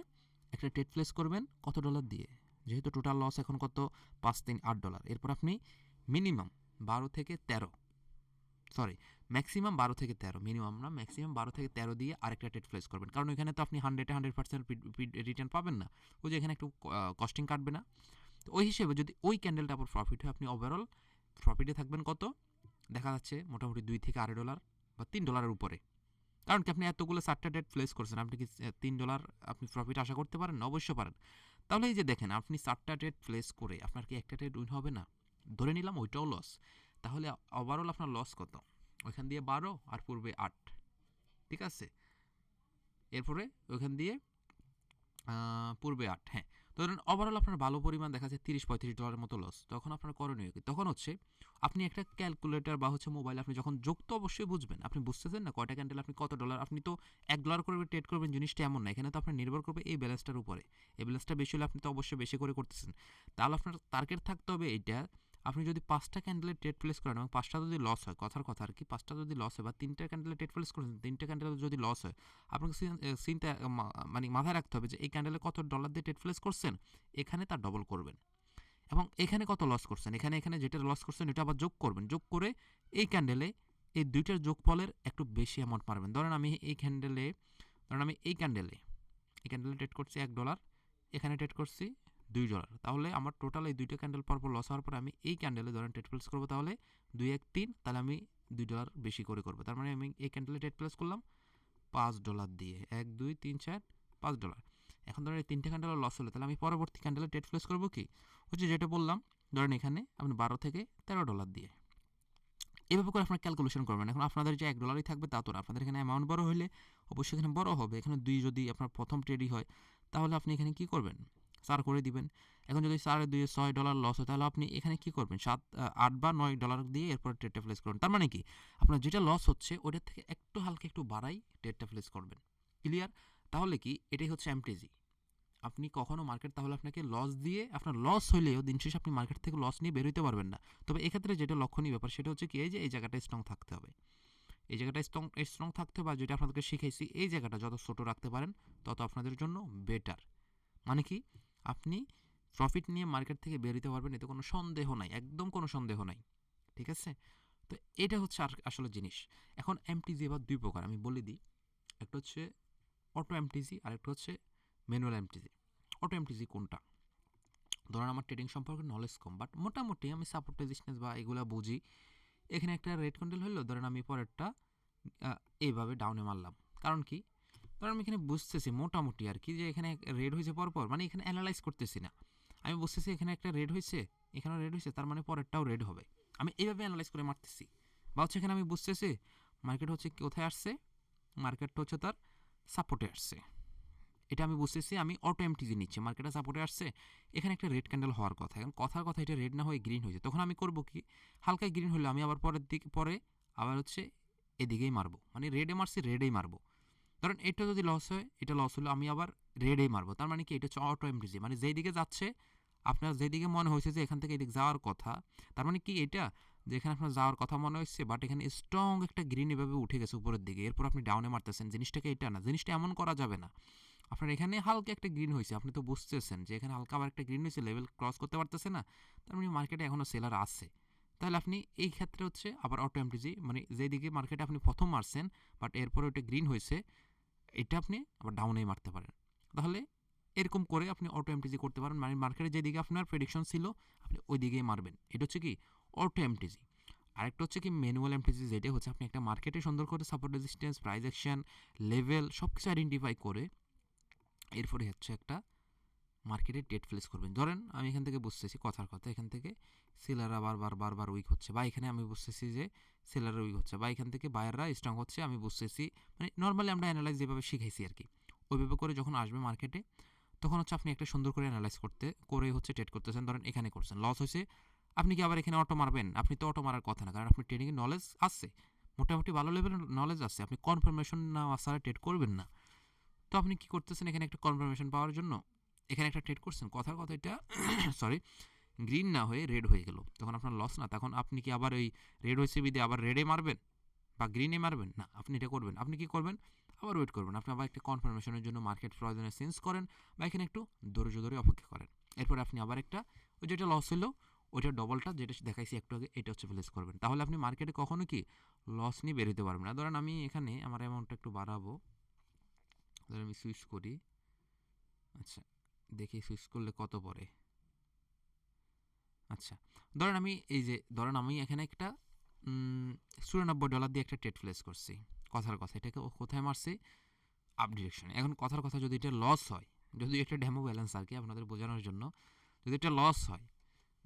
Speaker 1: একটা ট্রেড প্লেস করবেন কত ডলার দিয়ে, যেহেতু টোটাল লস এখন কত, $5-3-8। এরপর আপনি মিনিমাম 12 থেকে 13, সরি ম্যাক্সিমাম 12 থেকে 13, মিনিমাম না, ম্যাক্সিমাম 12 থেকে 13 দিয়ে আরেকটা ট্রেড প্লেস করবেন। কারণ ওইখানে তো আপনি 100% রিটার্ন পাবেন না, ওই যে এখানে একটু কস্টিং কাটবে না। তো ওই হিসেবে যদি ওই ক্যান্ডেলটা আবার প্রফিট হয়, আপনি ওভারঅল প্রফিটে থাকবেন কত, দেখা যাচ্ছে মোটামুটি $2 থেকে $8 বা $3 উপরে। কারণ কি, আপনি এতগুলো 4টা ডেট প্লেস করছেন, আপনি কি $3 আপনি প্রফিট আশা করতে পারেন না? অবশ্যই পারেন। তাহলে এই যে দেখেন, আপনি 4টা ডেট প্লেস করে আপনার কি একটা ট্রেড উইন হবে না? ধরে নিলাম ওইটাও লস, তাহলে ওভারঅল আপনার লস কত? ওইখান দিয়ে 12 আর পূর্বে 8, ঠিক আছে? এরপরে ওইখান দিয়ে পূর্বে 8, হ্যাঁ। ধরেন ওভারঅল আপনার ভালো পরিমাণ দেখা যাচ্ছে $30-35 মতো লস, তখন আপনার করণীয় কি? তখন হচ্ছে আপনি একটা ক্যালকুলেটর বা হচ্ছে মোবাইল আপনি যখন যোগ তো অবশ্যই বুঝবেন, আপনি বুঝতেছেন না কয়টা ক্যান্ডেল আপনি কত ডলার, আপনি তো $1 করে ট্রেড করবেন জিনিসটা এমন না, এখানে তো আপনার নির্ভর করবে এই ব্যালেন্সটার উপরে। এই ব্যালেন্সটা বেশি হলে আপনি তো অবশ্যই বেশি করে করতেছেন, তাহলে আপনার টার্গেট থাকতে হবে এইটা। আপনি যদি 5টা ক্যান্ডেলের ট্রেড প্লেস করেন এবং 5টা যদি লস হয়, কথার কথা আর কি, 5টা যদি লস হয় বা 3টা ক্যান্ডেলের ট্রেড প্লেস করেছেন, 3টা ক্যান্ডেলের যদি লস হয়, আপনাকে চিন্তা মানে মাথায় রাখতে হবে যে এই ক্যান্ডেলে কত ডলার দিয়ে ট্রেড প্লেস করছেন, এখানে তার ডবল করবেন। এবং এখানে কত লস করছেন, এখানে যেটা লস করছেন এটা আবার যোগ করবেন, যোগ করে এই ক্যান্ডেলে এই দুইটার যোগফলের একটু বেশি অ্যামাউন্ট মারবেন। ধরেন আমি এই ক্যান্ডেলে ট্রেড করছি $1, এখানে ট্রেড করছি $2, তাহলে আমার টোটাল এই দুইটা ক্যান্ডেল পরপর লস হওয়ার পর আমি এই ক্যান্ডেলে ধরেন ট্রেড প্লেস করবো, তাহলে 2 1 3, তাহলে আমি $2 বেশি করে করবো। তার মানে আমি এই ক্যান্ডেলে ট্রেড প্লেস করলাম $5 দিয়ে, 1 2 3 4 $5। এখন ধরেন এই 3টে ক্যান্ডেলের লস হলো, তাহলে আমি পরবর্তী ক্যান্ডেলে ট্রেড প্লেস করবো কি হচ্ছে যেটা বললাম, ধরেন এখানে আপনি $12 থেকে $13 দিয়ে। এভাবে করে আপনার ক্যালকুলেশন করবেন। এখন আপনাদের যে $1 থাকবে তা তো না, আপনাদের এখানে অ্যামাউন্ট বড় হলে অবশ্যই এখানে বড় হবে। এখানে 2 যদি আপনার প্রথম ট্রেডই হয়, তাহলে আপনি এখানে কি করবেন, 4 করে দিবেন। এখন যদি 4 এ 2 $6 লস হয়, তাহলে আপনি এখানে কি করবেন, 8 বা $9 দিয়ে এরপর ট্রেডটা প্লেস করবেন। তার মানে কি, আপনার যেটা লস হচ্ছে ওটার থেকে একটু হালকা একটু বাড়াই ট্রেডটা প্লেস করবেন। ক্লিয়ার? তাহলে কি এটাই হচ্ছে এমটিজি। আপনি কখনো মার্কেট তাহলে আপনাকে লস দিয়ে, আপনার লস হইলেও দিন শেষে আপনি মার্কেট থেকে লস নিয়ে বের হইতে পারবেন না। তবে এক্ষেত্রে যেটা লক্ষণীয় ব্যাপার সেটা হচ্ছে কি, এই যে এই জায়গাটা স্ট্রং থাকতে হবে, এই জায়গাটা স্ট্রং থাকতে হবে। আর যেটা আপনাদেরকে শিখাইছি, এই জায়গাটা যত ছোট রাখতে পারেন তত আপনাদের জন্য বেটার। মানে কি, আপনি প্রফিট নিয়ে মার্কেট থেকে বের হইতে পারবেন, এতে কোনো সন্দেহ নাই, একদম কোনো সন্দেহ নাই। ঠিক আছে? তো এটা হচ্ছে আসলে জিনিস। এখন এমটিজি এবার দুই প্রকার আমি বলে দিই, একটা হচ্ছে অটো এমটিজি আর একটা হচ্ছে ম্যানুয়াল এমটিজি। অটো এমটিজি কোনটা? ধরেন আমার ট্রেডিং সম্পর্কে নলেজ কম, বাট মোটামুটি আমি সাপোর্ট রেজিস্ট্যান্স বা এগুলো বুঝি। এখানে একটা রেড ক্যান্ডেল হলো, ধরেন আমি পরেরটা এইভাবে ডাউনে মারলাম। কারণ কি, ধরেন আমি এখানে বুঝতেছি মোটামুটি আর কি যে এখানে রেড হয়েছে পরপর, মানে এখানে অ্যানালাইজ করতেছি না, আমি বুঝতেছি এখানে একটা রেড হয়েছে, এখানেও রেড হয়েছে, তার মানে পরেরটাও রেড হবে। আমি এইভাবে অ্যানালাইজ করে মারতেছি। বা হচ্ছে এখানে আমি বুঝতেছি মার্কেট হচ্ছে কোথায় আসছে, মার্কেটটা হচ্ছে তার সাপোর্টে আসছে, এটা আমি বুঝতেছি, আমি অটো এমটিজি নিচ্ছি, মার্কেটে সাপোর্টে আসছে, এখানে একটা রেড ক্যান্ডেল হওয়ার কথা, এখন কথার কথা এটা রেড না হয়ে গ্রিন হয়েছে, তখন আমি করব কি, হালকা গ্রিন হলে আমি আবার পরে আবার হচ্ছে এদিকেই মারবো, মানে রেডে মারছি রেডেই মারবো। ধরেন এটা যদি লস হয়, এটা লস হলো, আমি আবার রেডেই মারবো। তার মানে কি, এটা হচ্ছে অটো এমটিজি, মানে যেই দিকে যাচ্ছে আপনার, যেদিকে মনে হয়েছে যে এখান থেকে এদিকে যাওয়ার কথা, তার মানে কি এটা, যেখানে আপনার যাওয়ার কথা মনে হচ্ছে, বাট এখানে স্ট্রং একটা গ্রিন এভাবে উঠে গেছে উপরের দিকে, এরপর আপনি ডাউনে মারতেছেন, জিনিসটাকে এটা না, জিনিসটা এমন করা যাবে না। আপনার এখানে হালকা একটা গ্রিন হয়েছে, আপনি তো বুঝতেছেন যে এখানে হালকা আবার একটা গ্রিন হয়েছে, লেভেল ক্রস করতে পারতেছে না, তার মানে মার্কেটে এখনও সেলার আছে। তাহলে আপনি এই ক্ষেত্রে হচ্ছে আবার অটো এমটিজি, মানে যেদিকে মার্কেটে আপনি প্রথম মারছেন বাট এরপরে ওটা গ্রিন হয়েছে, এটা আপনি আবার ডাউনেই মারতে পারেন। তাহলে এরকম করে আপনি অটো এমটিজি করতে পারেন, মানে মার্কেটে যেদিকে আপনার প্রেডিকশন ছিল আপনি ওই দিকেই মারবেন। এটা হচ্ছে কি অটো এমটিজি। আরেকটা হচ্ছে কি ম্যানুয়াল এমটিজি, যেটা হচ্ছে আপনি একটা মার্কেটে সুন্দর করে support resistance, price action, level সব কিছু আইডেন্টিফাই করে এরপরে হচ্ছে একটা মার্কেটে ট্রেড প্লেস করবেন। ধরেন আমি এখান থেকে বুঝতেছি কথার কথা, এখান থেকে সেলাররা বারবার উইক হচ্ছে, বা এখানে আমি বুঝতেছি যে সেলাররা উইক হচ্ছে, বা এখান থেকে বায়াররা স্ট্রং হচ্ছে, আমি বুঝতেছি, মানে নর্মালি আমরা অ্যানালাইজ যেভাবে শিখাইছি আর কি, ওইভাবে করে যখন আসবে মার্কেটে, তখন হচ্ছে আপনি একটা সুন্দর করে অ্যানালাইজ করে হচ্ছে ট্রেড করতেছেন। ধরেন এখানে করছেন, লস হয়েছে, আপনি কি আবার এখানে অটো মারবেন? আপনি তো অটো মারার কথা না, কারণ আপনি ট্রেডিংয়ে নলেজ আছে, মোটামুটি ভালো লেভেলের নলেজ আছে, আপনি কনফার্মেশন না ছাড়া ট্রেড করবেন না। তো আপনি কি করতেছেন, এখানে একটা কনফার্মেশন পাওয়ার জন্য এখানে একটা ট্রেড করছেন, কথার কথা এটা সরি গ্রিন না হয়ে রেড হয়ে গেল, তখন আপনার লস না, তখন আপনি কি আবার ওই রেড হয়েছে বিদে আবার রেডে মারবেন বা গ্রিনে মারবেন না, আপনি এটা করবেন, আপনি কি করবেন, আবার ওয়েট করবেন, আপনি আবার একটা কনফার্মেশনের জন্য মার্কেট প্রয়োজনে চেঞ্জ করেন, বা এখানে একটু ধৈর্য ধরে অপেক্ষা করেন, এরপর আপনি আবার একটা ওই যেটা লস হলো ওইটা ডবলটা যেটা দেখাইছি একটু আগে, এটা হচ্ছে প্লেস করবেন। তাহলে আপনি মার্কেটে কখনো কি লস নিয়ে বের হতে পারবেন না। ধরেন আমি এখানে আমার অ্যামাউন্টটা একটু বাড়াবো, ধরেন আমি সুইচ করি, আচ্ছা দেখি সুইচ করলে কত পড়ে। আচ্ছা, ধরেন আমি এই যে ধরেন আমি এখানে একটা $94 দিয়ে একটা ট্রেড প্লেস করছি, কথার কথা এটাকে ও কোথায় মারছি, আপ ডিরেকশনে। এখন কথার কথা যদি এটা লস হয়, যদি এটা ডেমো ব্যালেন্স আর কি আপনাদের বোঝানোর জন্য, যদি এটা লস হয়,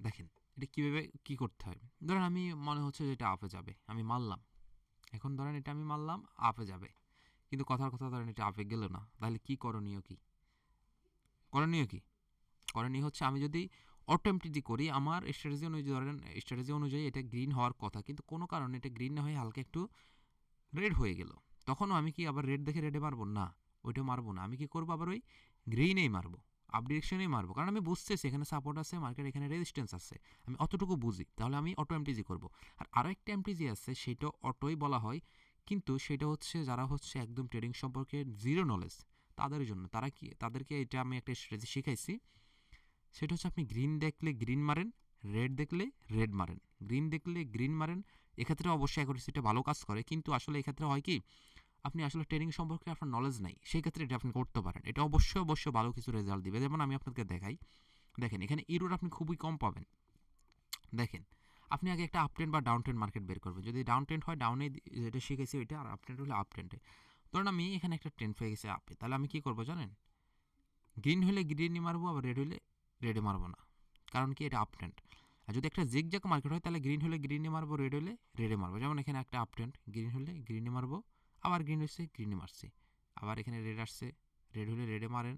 Speaker 1: দেখেন এটা কীভাবে কী করতে হয়। ধরেন আমি মনে হচ্ছে যে এটা আপে যাবে, আমি মারলাম, এখন ধরেন এটা আমি মারলাম আপে যাবে, কিন্তু কথার কথা ধরেন এটা আপে গেল না, তাহলে কি করণীয়, কি করণীয় কি, করণীয় হচ্ছে আমি যদি অটো এমটিজি করি, আমার স্ট্র্যাটেজি অনুযায়ী ধরেন স্ট্র্যাটেজি অনুযায়ী এটা গ্রিন হওয়ার কথা, কিন্তু কোনো কারণে এটা গ্রিন না হয়ে হালকা একটু রেড হয়ে গেল, তখনও আমি কি আবার রেড দেখে রেডে মারবো না, ওইটা মারবো না, আমি কি করবো আবার ওই গ্রিনেই মারবো, আপ ডিরেকশনেই মারবো, কারণ আমি বুঝতেছি এখানে সাপোর্ট আছে, মার্কেট এখানে রেজিস্ট্যান্স আছে, আমি অতটুকু বুঝি, তাহলে আমি অটো এমটিজি করবো। আর আরও একটা এমটিজি আছে, সেটা অটোই বলা হয়, কিন্তু সেটা হচ্ছে যারা হচ্ছে একদম ট্রেডিং সম্পর্কে জিরো নলেজ তাদের জন্য, তারা কি তাদেরকে এটা আমি একটা স্ট্র্যাটেজি শিখাইছি, সেটা হচ্ছে আপনি গ্রিন দেখলে গ্রিন মারেন, রেড দেখলে রেড মারেন, গ্রিন দেখলে গ্রিন মারেন। এক্ষেত্রে অবশ্যই অ্যাকুরেসিটা ভালো কাজ করে, কিন্তু আসলে এক্ষেত্রে হয় কি, আপনি আসলে ট্রেডিং সম্পর্কে আপনার নলেজ নাই, সেই ক্ষেত্রে এটা আপনি করতে পারেন, এটা অবশ্যই অবশ্যই ভালো কিছু রেজাল্ট দিবে। যেমন আমি আপনাকে দেখাই, দেখেন এখানে ইরোর আপনি খুবই কম পাবেন। দেখেন আপনি আগে একটা আপ ট্রেন্ড বা ডাউন ট্রেন্ড মার্কেট বের করবেন, যদি ডাউন ট্রেন্ড হয় ডাউনে যেটা শিখেছি ওইটা, আর আপ ট্রেন্ড হলে আপ ট্রেন্ডে। ধরুন আমি এখানে একটা ট্রেন্ড হয়ে গেছে আপে, তাহলে আমি কী করবো জানেন, গ্রিন হলে গ্রিনই মারবো, আবার রেড হলে রেডে মারবো না, কারণ কি এটা আপ ট্রেন্ড। আর যদি একটা জিগজ্যাগ মার্কেট হয় তাহলে গ্রিন হলে গ্রিনে মারবো, রেড হলে রেডে মারবো। যেমন এখানে একটা আপ ট্রেন্ড, গ্রিন হলে গ্রিনে মারবো, আবার গ্রিন হচ্ছে গ্রিনে মারছি, আবার এখানে রেড আসছে, রেড হলে রেডে মারেন,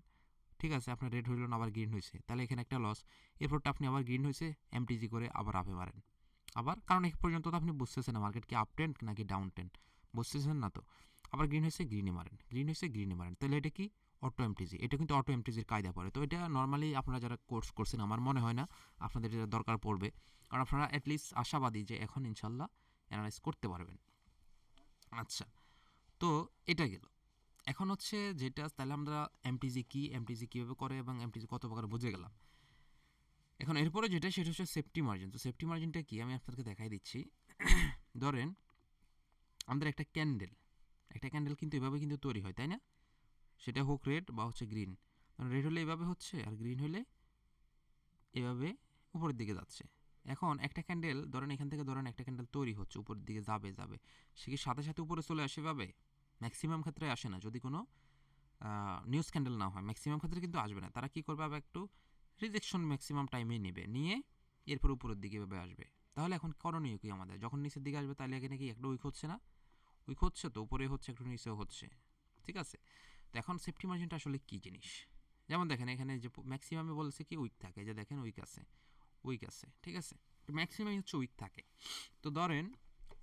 Speaker 1: ঠিক আছে, আপনার রেড হইল না, আবার গ্রিন হয়েছে, তাহলে এখানে একটা লস। এরপরটা আপনি আবার গ্রিন হয়েছে এমটিজি করে আবার আপে মারেন, আবার, কারণ এই পর্যন্ত তো আপনি বুঝতেছেন না মার্কেট কি আপ ট্রেন্ড নাকি ডাউন ট্রেন্ড, বুঝতেছেন না তো, আবার গ্রিন হয়েছে গ্রিনে মারেন, গ্রিন হয়েছে গ্রিনে মারেন, তাহলে এটা কি অটো এমটিজি, এটা কিন্তু অটো এমটিজির কায়দা পড়ে। তো এটা নর্মালি আপনারা যারা কোর্স করছেন আমার মনে হয় না আপনাদের এটা দরকার পড়বে, কারণ আপনারা অ্যাটলিস্ট আশাবাদী যে এখন ইনশাল্লাহ অ্যানালাইজ করতে পারবেন। আচ্ছা, তো এটা গেল। এখন হচ্ছে যেটা, তাহলে আমরা এমটিজি কি, এমটিজি কীভাবে করে এবং এমটিজি কত প্রকার বুঝে গেলাম। এখন এরপরে যেটা, সেটা হচ্ছে সেফটি মার্জিন। তো সেফটি মার্জিনটা কি আমি আপনাদেরকে দেখাই দিচ্ছি। ধরেন আমাদের একটা ক্যান্ডেল কিন্তু এভাবে কিন্তু তৈরি হয়, তাই না, সেটা হোক রেড বা হচ্ছে গ্রিন। রেড হলে এভাবে হচ্ছে, আর গ্রিন হলে এভাবে উপরের দিকে যাচ্ছে। এখন একটা ক্যান্ডেল ধরেন এখান থেকে ধরেন একটা ক্যান্ডেল তৈরি হচ্ছে, উপরের দিকে যাবে যাবে, সে কি সাথে সাথে উপরে চলে আসে এভাবে? ম্যাক্সিমাম ক্ষেত্রে আসে না, যদি কোনো নিউজ ক্যান্ডেল না হয়, ম্যাক্সিমাম ক্ষেত্রে কিন্তু আসবে না। তারা কী করবে, আবার একটু রিজেকশন ম্যাক্সিমাম টাইমেই নেবে, নিয়ে এরপর উপরের দিকে এভাবে আসবে। তাহলে এখন করণীয় কি আমাদের, যখন নিচের দিকে আসবে তাহলে এখানে কি একটা উইক হচ্ছে না, উইক হচ্ছে তো, উপরে হচ্ছে একটু নিচেও হচ্ছে, ঠিক আছে। তো এখন সেফটি মার্জিনটা আসলে কী জিনিস, যেমন দেখেন এখানে যে ম্যাক্সিমামে বলছে কি উইক থাকে, যে দেখেন উইক আছে, উইক আছে, ঠিক আছে, ম্যাক্সিমাম হচ্ছে উইক থাকে। তো ধরেন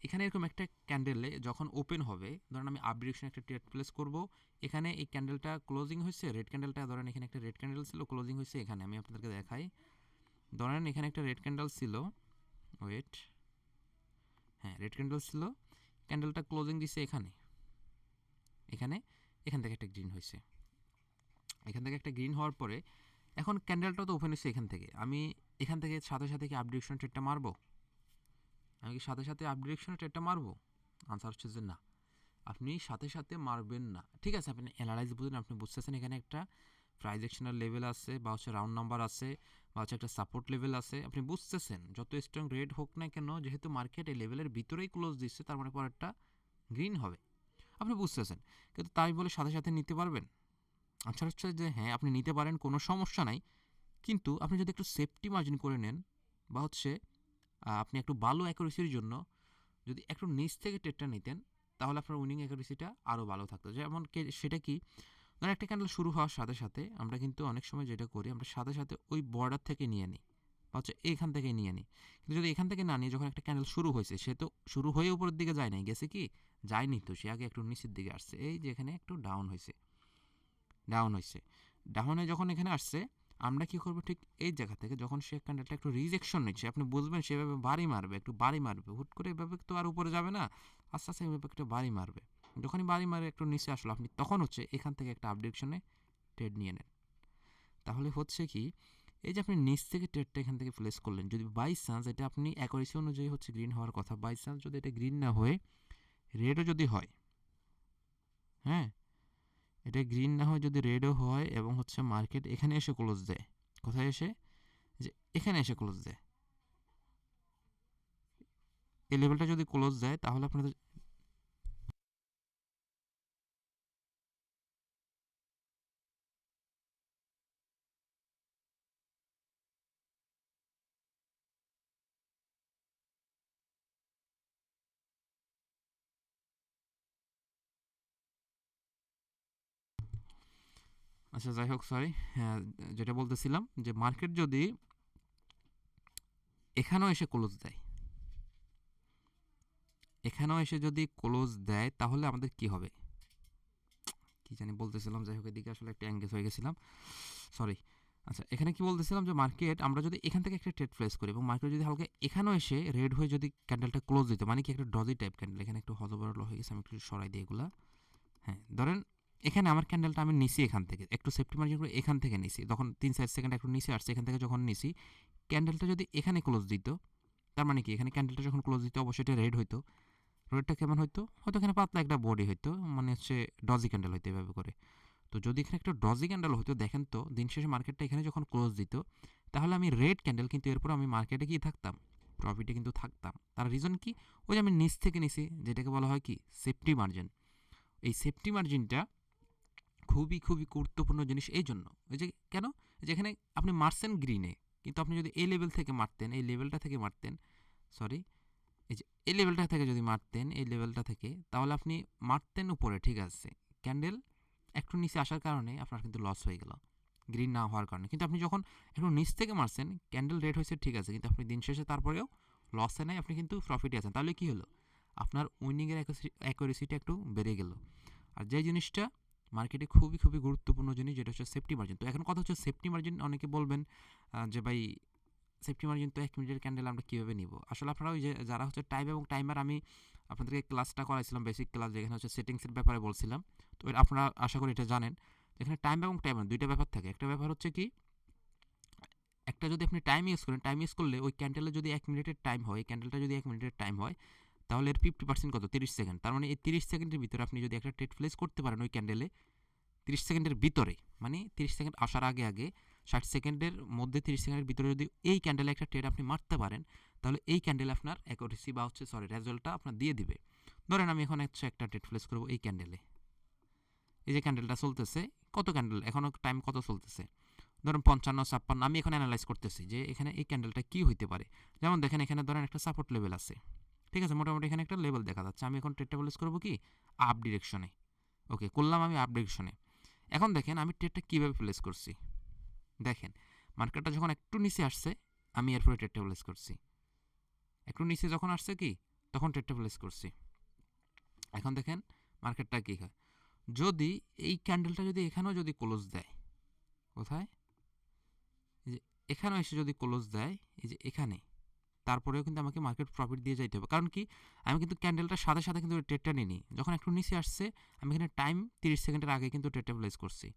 Speaker 1: এখানে এরকম একটা ক্যান্ডেলে যখন ওপেন হবে, ধরেন আমি আপ ডিরেকশনে একটা ট্রেড প্লেস করব, এখানে এই ক্যান্ডেলটা ক্লোজিং হয়েছে, রেড ক্যান্ডেলটা ধরেন এখানে একটা রেড ক্যান্ডেল ছিল, ক্লোজিং হয়েছে এখানে, আমি আপনাদেরকে দেখাই। ধরেন এখানে একটা রেড ক্যান্ডেল ছিল, ওয়েট, হ্যাঁ রেড ক্যান্ডেল ছিল, ক্যান্ডেলটা ক্লোজিং দিছে এখানে, এখানে, এখান থেকে একটা গ্রিন হয়েছে, এখান থেকে একটা গ্রিন হওয়ার পরে এখন ক্যান্ডেলটা তো ওপেন হয়েছে এখান থেকে, আমি এখান থেকে সাথে সাথে কি আপ ডিরেকশনে ট্রেডটা মারবো, আমি কি সাথে সাথে আপ ডিরেকশনে ট্রেডটা মারবো? আনসার হচ্ছে যে না, আপনি সাথে সাথে মারবেন না, ঠিক আছে, আপনি অ্যানালাইজ বুঝুন, আপনি বুঝতেছেন এখানে একটা প্রাইস অ্যাকশনের লেভেল আছে, বা হচ্ছে রাউন্ড নাম্বার আছে, বা হচ্ছে একটা সাপোর্ট লেভেল আছে, আপনি বুঝতেছেন যত স্ট্রং রেড হোক না কেন, যেহেতু মার্কেট এই লেভেলের ভিতরেই ক্লোজ দিচ্ছে, তার মানে পরেরটা গ্রিন হবে, আপনি বুঝতেছেন, কিন্তু তাই বলে সাথে সাথে নিতে পারবেন? আনসার হচ্ছে যে হ্যাঁ আপনি নিতে পারেন, কোনো সমস্যা নাই, কিন্তু আপনি যদি একটু সেফটি মার্জিন করে নেন, বা হচ্ছে আপনি একটু ভালো অ্যাকুরেসির জন্য যদি একটু নিচ থেকে ট্রেডটা নিতেন, তাহলে আপনার উইনিং অ্যাকুরেসিটা আরও ভালো থাকতো। যেমন সেটা কি, ধরেন একটা ক্যান্ডেল শুরু হওয়ার সাথে সাথে আমরা কিন্তু অনেক সময় যেটা করি, আমরা সাথে সাথে ওই বর্ডার থেকে নিয়ে নিই, বা হচ্ছে এইখান থেকে নিয়ে নিই, কিন্তু যদি এখান থেকে না নিয়ে যখন একটা ক্যান্ডেল শুরু হয়েছে, সে তো শুরু হয়ে উপরের দিকে যায় নাই, গেছে কি, যায়নি তো, সে আগে একটু নিচের দিকে আসছে, এই যে এখানে একটু ডাউন হয়েছে, ডাউন হয়েছে, ডাউনে যখন এখানে আসছে, আমরা কী করবো, ঠিক এই জায়গা থেকে যখন সে ক্যান্ডেলটা একটু রিজেকশন নিচ্ছে, আপনি বুঝবেন সেভাবে বাড়ি মারবে, একটু বাড়ি মারবে, হুট করে এভাবে তো আর উপরে যাবে না, আস্তে আস্তে এভাবে একটু বাড়ি মারবে, যখনই বাড়ি মারে একটু নিচে আসলো, আপনি তখন হচ্ছে এখান থেকে একটা আপডেকশনে ট্রেড নিয়ে নেন। তাহলে হচ্ছে কি, এই যে আপনি নিচ থেকে ট্রেডটা এখান থেকে প্লেস করলেন, যদি বাই চান্স এটা আপনি অ্যাকুরেসি অনুযায়ী হচ্ছে গ্রিন হওয়ার কথা, বাই চান্স যদি এটা গ্রিন না হয়ে রেডও যদি হয়, হ্যাঁ এটা গ্রিন না হয় যদি রেডও হয়, এবং হচ্ছে মার্কেট এখানে এসে ক্লোজ দেয়, কোথায় এসে, যে এখানে এসে ক্লোজ দেয়, এই লেভেলটা যদি ক্লোজ দেয়, তাহলে আপনাদের আচ্ছা যাই হোক, সরি। হ্যাঁ, যেটা বলতেছিলাম যে মার্কেট যদি এখানেও এসে ক্লোজ দেয়, এখানেও এসে যদি ক্লোজ দেয় তাহলে আমাদের কি হবে, কি জানি বলতেছিলাম, যাই হোক এদিকে আসলে একটা অ্যাঙ্গেজ হয়ে গেছিলাম, সরি। আচ্ছা, এখানে কি বলতেছিলাম যে মার্কেট আমরা যদি এখান থেকে একটা ট্রেড প্লেস করি এবং মার্কেট যদি হালকা এখানেও এসে রেড হয়ে যদি ক্যান্ডেলটা ক্লোজ দিত, মানে কি একটা ডজি টাইপ ক্যান্ডেল, এখানে একটু হজবরল হয়ে গেছে, আমি একটু সরাই দিই এগুলা। হ্যাঁ, ধরেন এখানে আমার ক্যান্ডেলটা আমি নিছি এখান থেকে, একটু সেফটি মার্জিন করে এখান থেকে নিছি, তখন 3-4 সেকেন্ড একটু নিচে আসছে, এখান থেকে যখন নিছি ক্যান্ডেলটা যদি এখানে ক্লোজ দিত, তার মানে কি এখানে ক্যান্ডেলটা যখন ক্লোজ দিত অবশ্যই এটা রেড হইতো। রেডটা কেমন হইতো, হয়তো এখানে পাতলা একটা বডি হইতো, মানে হচ্ছে ডজি ক্যান্ডেল হইতো এভাবে করে। তো যদি এখানে একটা ডজি ক্যান্ডেল হতো, দেখেন তো দিন শেষে মার্কেটটা এখানে যখন ক্লোজ দিত, তাহলে আমি রেড ক্যান্ডেল কিন্তু এরপর আমি মার্কেটে কি থাকতাম, প্রফিটে কিন্তু থাকতাম। তার রিজন কি, ওই যে আমি নিচ থেকে নিছি, যেটাকে বলা হয় কি সেফটি মার্জিন। এই সেফটি মার্জিনটা খুবই খুবই গুরুত্বপূর্ণ জিনিস এই জন্য, ওই যে কেন, যেখানে আপনি মারছেন গ্রিনে, কিন্তু আপনি যদি এই লেভেল থেকে মারতেন, এই লেভেলটা থেকে মারতেন, সরি, এই যে এই লেভেলটা থেকে যদি মারতেন, এই লেভেলটা থেকে, তাহলে আপনি মারতেন উপরে, ঠিক আছে, ক্যান্ডেল একটু নিচে আসার কারণে আপনার কিন্তু লস হয়ে গেল, গ্রিন না হওয়ার কারণে। কিন্তু আপনি যখন একটু নিচ থেকে মারছেন, ক্যান্ডেল রেড হয়েছে ঠিক আছে, কিন্তু আপনি দিন শেষে তারপরেও লসে নাই, আপনি কিন্তু প্রফিটে আছেন। তাহলে কি হলো, আপনার উইনিংয়ের অ্যাকুরেসিটা একটু বেড়ে গেল। আর যে জিনিসটা মার্কেটে খুবই খুবই গুরুত্বপূর্ণ জিনিস, যেটা হচ্ছে সেফটি মার্জিন। তো এখন কথা হচ্ছে সেফটি মার্জিন, অনেকে বলবেন যে ভাই সেফটি মার্জিন তো 1 মিনিটের ক্যান্ডেল আমরা কীভাবে নিব। আসলে আপনারা ওই যে যারা হচ্ছে টাইম এবং টাইমার, আমি আপনাদেরকে ক্লাসটা করাইছিলাম, বেসিক ক্লাস, যেখানে হচ্ছে সেটিংসের ব্যাপারে বলছিলাম। তো আপনারা আশা করি এটা জানেন, এখানে টাইম এবং টাইমার দুইটা ব্যাপার থাকে। একটা ব্যাপার হচ্ছে কি, একটা যদি আপনি টাইম ইউজ করেন, টাইম ইউজ করলে ওই ক্যান্ডেলে যদি 1 মিনিটের টাইম হয়, ক্যান্ডেলটা যদি 1 মিনিটের টাইম হয়, তাহলে এর 50% কত, 30 সেকেন্ড। তার মানে এই 30 সেকেন্ডের ভিতরে আপনি যদি একটা ট্রেড প্লেস করতে পারেন ওই ক্যান্ডেলে 30 সেকেন্ডের ভিতরে, মানে 30 সেকেন্ড আসার আগে আগে 60 সেকেন্ডের মধ্যে 30 সেকেন্ডের ভিতরে যদি এই ক্যান্ডেলে একটা ট্রেড আপনি মারতে পারেন, তাহলে এই ক্যান্ডেলে আপনার অ্যাকুরেসি বা হচ্ছে সরি রেজাল্টটা আপনার দিয়ে দিবে। ধরেন আমি এখন হচ্ছে একটা ট্রেড প্লেস করবো এই ক্যান্ডেলে, এই যে ক্যান্ডেলটা চলতেছে, কত ক্যান্ডেল এখনও টাইম কত চলতেছে, ধরেন 55-56, আমি এখন অ্যানালাইজ করতেছি যে এখানে এই ক্যান্ডেলটা কী হইতে পারে। যেমন দেখেন এখানে ধরেন একটা সাপোর্ট লেভেল আছে, ঠিক আছে, মোটামুটি এখানে একটা লেভেল দেখা যাচ্ছে। আমি এখন ট্রেডটা প্লেস করবো কি আপ ডিরেকশনে, ওকে করলাম আমি আপ ডিরেকশনে। এখন দেখেন আমি ট্রেডটা কীভাবে প্লেস করছি, দেখেন মার্কেটটা যখন একটু নিচে আসছে আমি এরপরে ট্রেডটা প্লেস করছি, একটু নিচে যখন আসছে কি তখন ট্রেডটা প্লেস করছি। এখন দেখেন মার্কেটটা কী হয়, যদি এই ক্যান্ডেলটা যদি এখানেও যদি ক্লোজ দেয়, কোথায়, এই যে এখানেও এসে যদি ক্লোজ দেয়, এই যে এখানে, তারপরেও কিন্তু আমাকে মার্কেট প্রফিট দিয়ে যাইতে হবে। কারণ কি, আমি কিন্তু ক্যান্ডেলটার সাথে সাথে কিন্তু ট্রেডটা নিইনি, যখন একটু নিচে আসছে আমি এখানে টাইম 30 সেকেন্ডের আগে কিন্তু ট্রেডটা প্লেস করছি,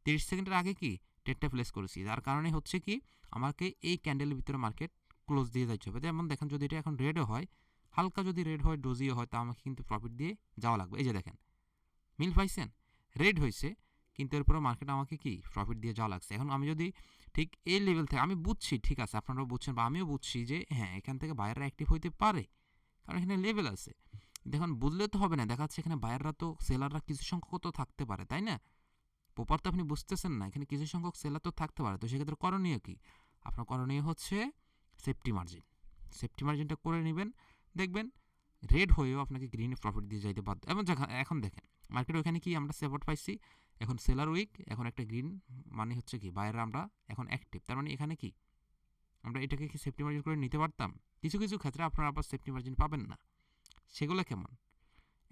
Speaker 1: 30 সেকেন্ডের আগে কি ট্রেডটা প্লেস করেছি, যার কারণে হচ্ছে কি আমাকে এই ক্যান্ডেলের ভিতরে মার্কেট ক্লোজ দিয়ে যাইতে হবে। যেমন দেখেন যদি এটা এখন রেডও হয়, হালকা যদি রেড হয়, ডোজিও হয়, তা আমাকে কিন্তু প্রফিট দিয়ে যাওয়া লাগবে। এই যে দেখেন মিল পাইছেন, রেড হয়েছে কিন্তু এরপরে মার্কেট আমাকে কি প্রফিট দিয়ে যাওয়া লাগছে। এখন আমি যদি ঠিক এই লেভেল থেকে, আমি বুঝছি ঠিক আছে, আপনারাও বুঝছেন বা আমিও বুঝছি যে হ্যাঁ এখান থেকে বায়াররা অ্যাক্টিভ হইতে পারে, কারণ এখানে লেভেল আছে। দেখুন বুঝলে তো হবে না, দেখা যাচ্ছে এখানে বায়াররা তো সেলাররা কিছু সংখ্যক তো থাকতে পারে, তাই না, প্রপার তো আপনি বুঝতেছেন না, এখানে কিছু সংখ্যক সেলার তো থাকতে পারে। তো সেক্ষেত্রে করণীয় কি, আপনার করণীয় হচ্ছে সেফটি মার্জিন, সেফটি মার্জিনটা করে নেবেন, দেখবেন রেড হয়েও আপনাকে গ্রিনে প্রফিট দিয়ে যাইতে বাধ্য। এবং এখন দেখেন মার্কেট ওখানে কি আমরা সাপোর্ট পাইছি, এখন সেলার উইক, এখন একটা গ্রিন, মানে হচ্ছে কি বাইরে আমরা এখন অ্যাক্টিভ, তার মানে এখানে কি আমরা এটাকে কি সেফটি মার্জিন করে নিতে পারতাম। কিছু কিছু ক্ষেত্রে আপনারা আবার সেফটি মার্জিন পাবেন না। সেগুলো কেমন,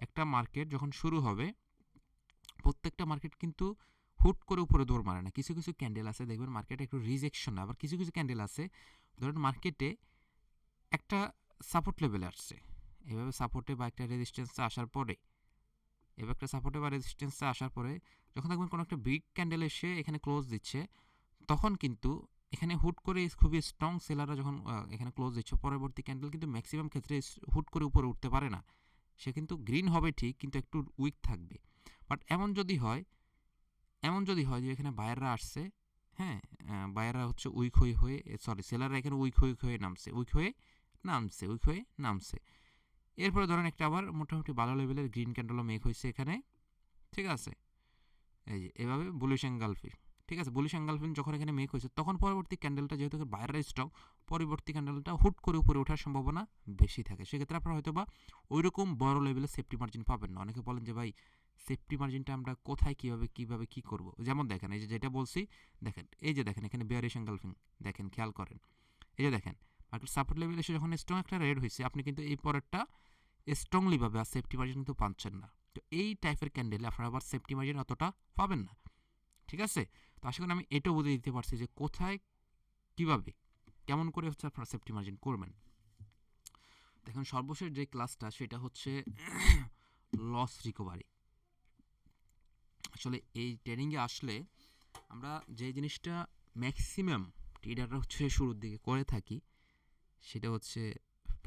Speaker 1: একটা মার্কেট যখন শুরু হবে, প্রত্যেকটা মার্কেট কিন্তু হুট করে উপরে দৌড় মারে না, কিছু কিছু ক্যান্ডেল আছে দেখবেন মার্কেটে একটু রিজেকশন, আবার কিছু কিছু ক্যান্ডেল আছে ধরেন মার্কেটে একটা সাপোর্ট লেভেলে আসছে, এভাবে সাপোর্টে বা একটা রেজিস্ট্যান্সে আসার পরে, এবার একটা সাপোর্টে বা রেজিস্ট্যান্সে আসার পরে যখন দেখবেন কোনো একটা বিগ ক্যান্ডেল এসে এখানে ক্লোজ দিচ্ছে, তখন কিন্তু এখানে হুট করে খুবই স্ট্রং সেলাররা যখন এখানে ক্লোজ দিচ্ছে, পরবর্তী ক্যান্ডেল কিন্তু ম্যাক্সিমাম ক্ষেত্রে হুট করে উপরে উঠতে পারে না, সে কিন্তু গ্রিন হবে ঠিক কিন্তু একটু উইক থাকবে। বাট এমন যদি হয়, এমন যদি হয় যে এখানে বায়াররা আসছে, হ্যাঁ বায়াররা হচ্ছে উইক হয়ে হয়ে, সরি সেলাররা এখানে উইক হয়ে হয়ে নামছে, উইক হয়ে নামছে, উইক হয়ে নামছে, এরপরে ধরেন একটা আবার মোটামুটি ভালো লেভেলের গ্রিন ক্যান্ডেলও মেক হয়েছে এখানে, ঠিক আছে, এই যে এভাবে বুলিশ এঙ্গালফি, ঠিক আছে, বুলিশ এঙ্গালফি যখন এখানে মেক হয়েছে, তখন পরবর্তী ক্যান্ডেলটা যেহেতু বাইরের স্টক, পরবর্তী ক্যান্ডেলটা হুট করে উপরে ওঠার সম্ভাবনা বেশি থাকে। সেক্ষেত্রে আপনারা হয়তো বা ওইরকম বড় লেভেলের সেফটি মার্জিন পাবেন না। অনেকে বলেন যে ভাই সেফটি মার্জিনটা আমরা কোথায় কীভাবে কী করব। যেমন দেখেন এই যে যেটা বলছি, দেখেন এই যে দেখেন এখানে বেয়ারিশ এনগালফিং, দেখেন খেয়াল করেন, এই যে দেখেন মার্কেট সাপোর্ট লেভেল এসে যখন স্ট্রং একটা রেড হয়েছে, আপনি কিন্তু এই পরেরটা স্ট্রংলিভাবে আর সেফটি মার্জিন কিন্তু পাচ্ছেন না। তো এই টাইপের ক্যান্ডেলে আপনারা আবার সেফটি মার্জিন অতটা পাবেন না, ঠিক আছে। তো আশা করি আমি এটাও বুঝে দিতে পারছি যে কোথায় কীভাবে কেমন করে হচ্ছে আপনারা সেফটি মার্জিন করবেন। দেখুন সর্বশেষ যে ক্লাসটা সেটা হচ্ছে লস রিকভারি। আসলে এই ট্রেনিংয়ে আসলে আমরা যে জিনিসটা ম্যাক্সিমাম ট্রেডাররা হচ্ছে শুরুর দিকে করে থাকি, সেটা হচ্ছে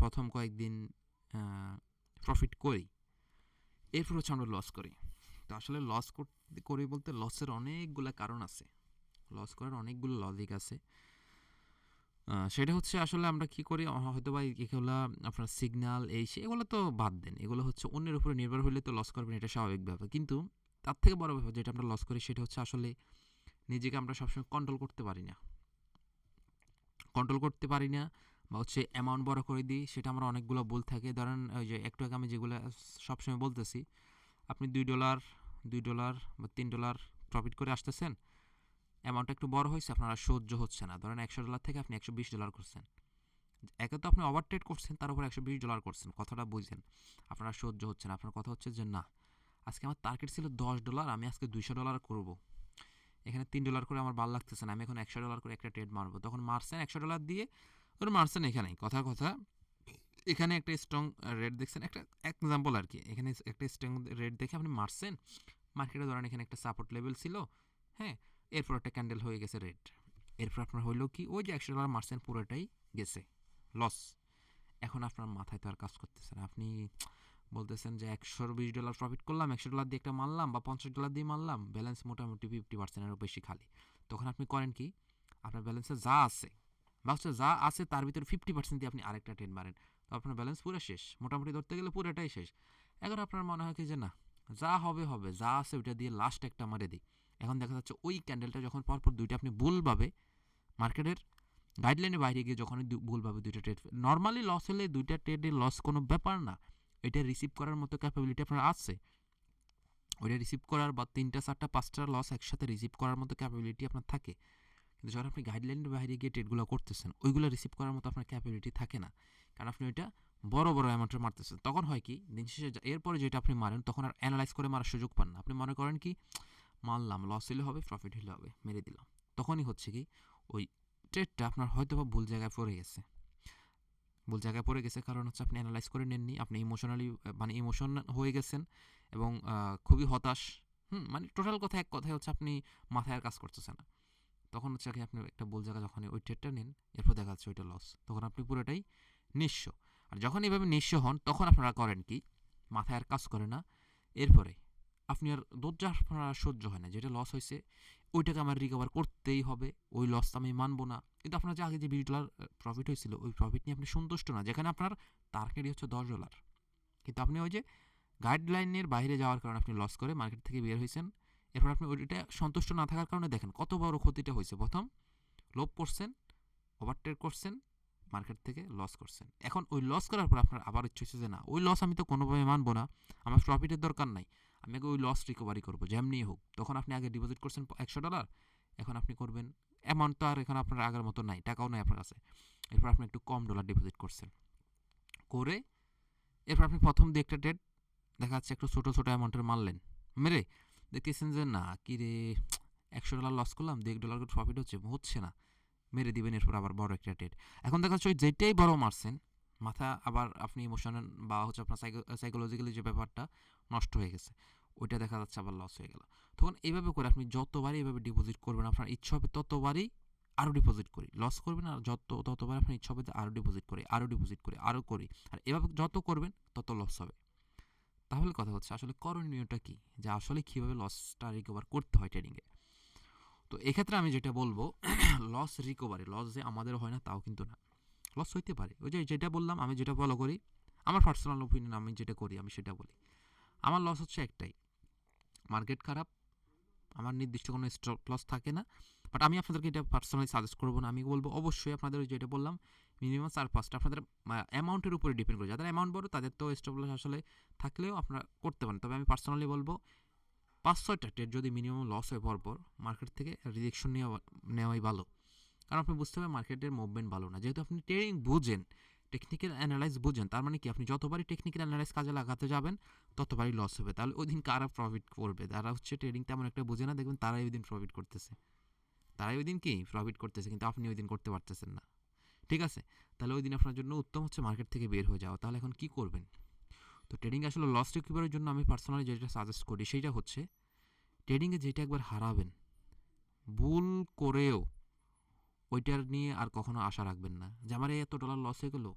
Speaker 1: প্রথম কয়েকদিন প্রফিট করি, এরপর হচ্ছে আমরা লস করি। তো আসলে লস করি বলতে লসের অনেকগুলো কারণ আছে, লস করার অনেকগুলো লজিক আছে। সেটা হচ্ছে আসলে আমরা কি করি, হয়তো বা এগুলো আপনার সিগন্যাল এগুলো তো বাদ দেন, এগুলো হচ্ছে অন্যের উপরে নির্ভর হলে তো লস করবেন, এটা স্বাভাবিক ব্যাপার। কিন্তু তার থেকে বড় ব্যাপার যেটা আমরা লস করি সেটা হচ্ছে আসলে নিজেকে আমরা সবসময় কন্ট্রোল করতে পারি না বা হচ্ছে অ্যামাউন্ট বড় করে দিই, সেটা আমরা অনেকগুলো ভুল থাকে। ধরেন ওই যে একটু আগে আমি যেগুলো সবসময় বলতেছি, আপনি $2 বা $3 প্রফিট করে আসতেছেন, অ্যামাউন্টটা একটু বড় হয়েছে, আপনার আর সহ্য হচ্ছে না। ধরেন $100 থেকে আপনি $120 করছেন, একে তো আপনি ওভার ট্রেড করছেন, তার উপর $120 করছেন, কথাটা বুঝছেন, আপনার আর সহ্য হচ্ছে না। আপনার কথা হচ্ছে যে না, আজকে আমার টার্গেট ছিল $10, আমি আজকে $200 করব, এখানে $3 করে আমার ভালো লাগতেছে না, আমি এখন $100 করে একটা ট্রেড মারবো। তখন মারছেন $100 দিয়ে, ধরুন মারছেন এখানে কথা এখানে একটা স্ট্রং রেট দেখছেন, একটা এক্সাম্পল আর কি, এখানে একটা স্ট্রং রেট দেখে আপনি মারছেন, মার্কেটে ধরেন এখানে একটা সাপোর্ট লেভেল ছিল, হ্যাঁ, এরপর একটা ক্যান্ডেল হয়ে গেছে রেড, এরপর আপনার হইলো কি ওই যে $100 মারছেন পুরোটাই গেছে লস। এখন আপনার মাথায় তো আর কাজ করতেছে না, আপনি বলতেছেন যে $120 প্রফিট করলাম, $100 দিয়ে একটা মারলাম বা $50 দিয়ে মারলাম, ব্যালেন্স মোটামুটি 50%-এরও বেশি খালি। তখন আপনি করেন কি, আপনার ব্যালেন্সে যা আছে বা হচ্ছে যা আছে তার ভিতরে 50% দিয়ে আপনি আরেকটা ট্রেড মারেন, তো আপনার ব্যালেন্স পুরো শেষ, মোটামুটি ধরতে গেলে পুরোটাই শেষ। এখন আপনার মনে হয় কি যে না, যা হবে যা আছে ওইটা দিয়ে লাস্ট একটা মারে দিই। এখন দেখা যাচ্ছে ওই ক্যান্ডেলটা যখন পরপর দুইটা আপনি ভুলভাবে মার্কেটের গাইডলাইনের বাইরে গিয়ে যখন ভুলভাবে দুইটা ট্রেড, নর্মালি লস হলে দুইটা ট্রেডের লস কোনো ব্যাপার না, এটা রিসিভ করার মতো ক্যাপাবিলিটি আপনার আছে, ওইটা রিসিভ করার বা 3টা 4টা 5টা লস একসাথে রিসিভ করার মতো ক্যাপাবিলিটি আপনার থাকে। কিন্তু যখন আপনি গাইডলাইনের বাইরে গিয়ে ট্রেডগুলো করতেছেন, ওইগুলো রিসিভ করার মতো আপনার ক্যাপাবিলিটি থাকে না, কারণ আপনি ওইটা বড় অ্যামাউন্টে মারতেছেন। তখন হয় কি, দিন শেষে এরপরে যেটা আপনি মারেন তখন আর অ্যানালাইজ করে মারার সুযোগ পান না, আপনি মনে করেন কি মারলাম, লস হলে হবে প্রফিট হলে হবে, মেরে দিলাম। তখনই হচ্ছে কি ওই ট্রেডটা আপনার হয়তো বা ভুল জায়গায় পড়ে গেছে, কারণ হচ্ছে আপনি অ্যানালাইজ করে নেননি, আপনি ইমোশন হয়ে গেছেন এবং খুবই হতাশ, মানে টোটাল কথা এক কথায় হচ্ছে আপনি মাথায় আর কাজ করতেছে না। তখন হচ্ছে কি আপনি একটা ভুল জায়গা যখন ওই ট্রেডটা নেন, এরপর দেখা যাচ্ছে ওইটা লস, তখন আপনি পুরোটাই নিঃস্ব। আর যখন এইভাবে নিঃস্ব হন তখন আপনারা করেন কি, মাথায় আর কাজ করে না, এরপরে আপনি আর ধৈর্য আপনার আর সহ্য হয় না, যেটা লস হয়েছে ওইটাকে আমার রিকভার করতেই হবে, ওই লসটা আমি মানবো না। কিন্তু আপনার যে আগে যে $20 প্রফিট হয়েছিল, ওই প্রফিট নিয়ে আপনি সন্তুষ্ট না, যেখানে আপনার টার্গেটই হচ্ছে $10, কিন্তু আপনি ওই যে গাইডলাইনের বাইরে যাওয়ার কারণে আপনি লস করে মার্কেট থেকে বের হয়েছেন। এরপর আপনি ওইটা সন্তুষ্ট না থাকার কারণে দেখেন কত বড় ক্ষতিটা হয়েছে। প্রথম লোভ করছেন, ওভার ট্রেড করছেন, মার্কেট থেকে লস করছেন। এখন ওই লস করার পর আপনার আবার ইচ্ছে হচ্ছে যে না, ওই লস আমি তো কোনোভাবে মানবো না, আমার প্রফিটের দরকার নাই, আমি আগে ওই লস রিকভারি করবো যেমনি হোক। তখন আপনি আগে ডিপোজিট করছেন $100, এখন আপনি করবেন, অ্যামাউন্ট তো আর এখন আপনার আগের মতো নাই, টাকাও নাই আপনার কাছে, এরপর আপনি একটু কম ডলার ডিপোজিট করছেন, করে এরপর আপনি প্রথম দিয়ে একটা ট্রেড দেখা যাচ্ছে একটু ছোটো অ্যামাউন্টের মারলেন, মেরে দেখতেছেন যে না কি রে, $100 লস করলাম, $1 করে প্রফিট হচ্ছে না, মেরে দিবেন এরপর আবার বড় একটা ট্রেড। এখন দেখা যাচ্ছে ওই যেটাই বড় মারছেন, মাথা আবার আপনি ইমোশনাল বা হচ্ছে আপনার সাইকোলজিক্যালি যে ব্যাপারটা নষ্ট হয়ে গেছে, ওইটা দেখা যাচ্ছে আবার লস হয়ে গেল। তখন এইভাবে করে আপনি যতবারই এইভাবে ডিপোজিট করবেন, আপনার ইচ্ছা হবে ততবারই আরও ডিপোজিট করি, লস করবেন আর ততবার আপনার ইচ্ছা হবে যে আরও ডিপোজিট করি, আরও করি, আর এভাবে যত করবেন তত লস হবে। তাহলে কথা হচ্ছে আসলে করণীয়টা কি, যে আসলে কীভাবে লসটা রিকভার করতে হয় ট্রেডিংয়ে। তো এক্ষেত্রে আমি যেটা বলবো, লস রিকভারি, লস যে আমাদের হয় না তাও কিন্তু না, লস হইতে পারে। ওই যে যেটা বললাম, আমি যেটা ফলো করি, আমার পার্সোনাল ওপিনিয়ন, আমি যেটা করি আমি সেটা বলি। আমার লস হচ্ছে একটাই, মার্কেট খারাপ, আমার নির্দিষ্ট কোনো স্টপ লস থাকে না, বাট আমি আপনাদেরকে এটা পার্সোনালি সাজেস্ট করবো না, আমি বলবো অবশ্যই আপনাদের যেটা বললাম মিনিমাম 4-5টা আপনাদের অ্যামাউন্টের উপরে ডিপেন্ড করে। যাদের অ্যামাউন্ট বড় তাদের তো স্টপ লস আসলে থাকলেও আপনারা করতে পারেন। তবে আমি পার্সোনালি বলবো 5-6টা ট্রেড যদি মিনিমাম লস হয় পরপর, মার্কেট থেকে রিজেকশন নেওয়াই ভালো। কারণ আপনি বুঝতে হবে মার্কেটের মুভমেন্ট ভালো না। যেহেতু আপনি ট্রেডিং বুঝেন, টেকনিক্যাল অ্যানালাইজ বুঝেন, তার মানে কি আপনি যতবারই টেকনিক্যাল অ্যানালাইজ কাজে লাগাতে যাবেন ততবারই লস হবে। তাহলে ওই দিন কারা প্রফিট করবে? যারা হচ্ছে ট্রেডিং তেমন একটা বুঝে না, দেখবেন তারাই ওই দিন প্রফিট করতেছে। তারাই ওই দিন কি প্রফিট করতেছে, কিন্তু আপনি ওই দিন করতে পারতেছেন না। ঠিক আছে? তাহলে ওই দিন আপনার জন্য উত্তম হচ্ছে মার্কেট থেকে বের হয়ে যাওয়া। তাহলে এখন কি করবেন? তো ট্রেডিং আসলে লস রিকভারির জন্য আমি পার্সোনালি যেটা সাজেস্ট করি সেইটা হচ্ছে ট্রেডিংয়ে যেটা একবার হারাবেন, ভুল করেও ওইটার নিয়ে আর কখনো আশা রাখবেন না যে আমার এত ডলার লস হয়ে গেলো,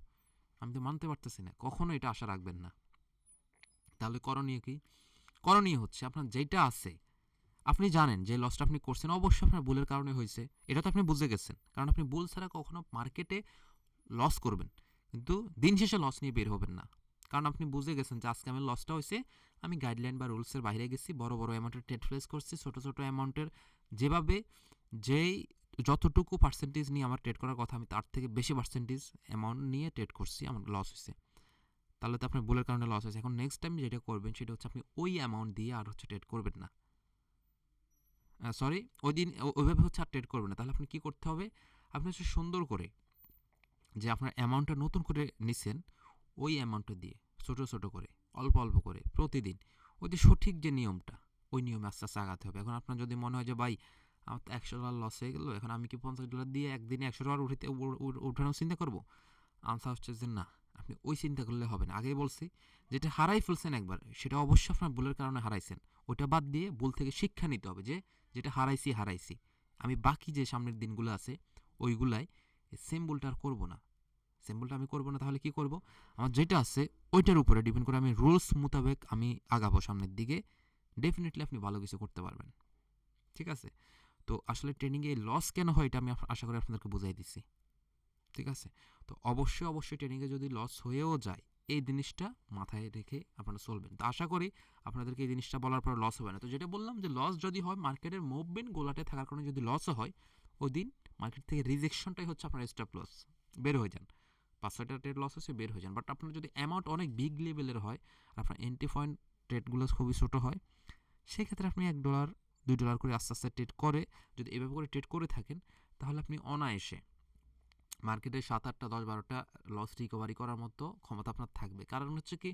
Speaker 1: আমি তো মানতে পারতেছি না, কখনো এটা আশা রাখবেন না। তাহলে করণীয় কি? করণীয় হচ্ছে আপনার যেটা আছে, আপনি জানেন যে লসটা আপনি করছেন অবশ্যই আপনার ভুলের কারণে হয়েছে, এটা তো আপনি বুঝে গেছেন। কারণ আপনি ভুল ছাড়া কখনো মার্কেটে লস করবেন, কিন্তু দিন শেষে লস নিয়ে বের হবেন না। কারণ আপনি বুঝে গেছেন যে আজকে আমার লসটা হয়েছে, আমি গাইডলাইন বা রুলসের বাইরে গেছি, বড় বড় অ্যামাউন্টের ট্রেড প্লেস করছি, ছোট ছোট অ্যামাউন্টের যেভাবে যেই যতটুকু পার্সেন্টেজ নিয়ে আমার ট্রেড করার কথা আমি তার থেকে বেশি পার্সেন্টেজ অ্যামাউন্ট নিয়ে ট্রেড করছি, আমার লস হয়েছে। তাহলে তো আপনার ভুলের কারণে লস হয়েছে। এখন নেক্সট টাইম যেটা করবেন সেটা হচ্ছে আপনি ওই অ্যামাউন্ট দিয়ে আর হচ্ছে ট্রেড করবেন না। সরি, ওই দিন ওইভাবে হচ্ছে আর ট্রেড করবেন না। তাহলে আপনি কী করতে হবে? আপনি হচ্ছে সুন্দর করে যে আপনার অ্যামাউন্টটা নতুন করে নিছেন, ওই অ্যামাউন্টটা দিয়ে ছোট ছোট করে অল্প অল্প করে প্রতিদিন ওই যে সঠিক যে নিয়মটা, ওই নিয়মে আস্তে আস্তে আগাতে হবে। এখন আপনার যদি মনে হয় যে ভাই আমার তো $100 লস হয়ে গেলো, এখন আমি কি $50 দিয়ে একদিনে $100 উঠানোর চিন্তা করবো? আনসার হচ্ছে যে না, আপনি ওই চিন্তা করলে হবে না। আগেই বলছি, যেটা হারাই ফেলছেন একবার সেটা অবশ্যই আপনার ভুলের কারণে হারাইছেন। ওইটা বাদ দিয়ে ভুল থেকে শিক্ষা নিতে হবে যে যেটা হারাইছি হারাইছি, আমি বাকি যে সামনের দিনগুলো আছে ওইগুলাই সেম ভুলটা আর করবো না। সেম ভুলটা আমি করবো না। তাহলে কি করব? আমার যেটা আছে ওইটার উপরে ডিপেন্ড করে আমি রুলস মোতাবেক আমি আগাবো সামনের দিকে। ডেফিনেটলি আপনি ভালো কিছু করতে পারবেন। ঠিক আছে? তো আসলে ট্রেনিংয়ে লস কেন হয় এটা আমি আশা করি আপনাদেরকে বুঝাই দিচ্ছি। ঠিক আছে? তো অবশ্যই অবশ্যই ট্রেনিংয়ে যদি লস হয়েও যায়, এই জিনিসটা মাথায় রেখে আপনারা চলবেন। তো আশা করি আপনাদেরকে এই জিনিসটা বলার পর লস হবে না। তো যেটা বললাম যে লস যদি হয় মার্কেটের মুভমেন্ট গোলাটে থাকার কারণে যদি লসও হয়, ওই দিন মার্কেট থেকে রিজেকশনটাই হচ্ছে আপনার স্টপ লস। বের হয়ে যান। 5-6টা ট্রেড লস হচ্ছে, বের হয়ে যান। বাট আপনার যদি অ্যামাউন্ট অনেক বিগ লেভেলের হয় আর আপনার এন্ট্রি পয়েন্ট ট্রেডগুলো খুবই ছোট হয়, সেক্ষেত্রে আপনি $1 $2 করে আস্তে আস্তে ট্রেড করে যদি এভাবে করে ট্রেড করে থাকেন, তাহলে আপনি অনায়াসে মার্কেটে 7-8টা 10-12টা লস রিকভারি করার মতো ক্ষমতা আপনার থাকবে। কারণ হচ্ছে কি,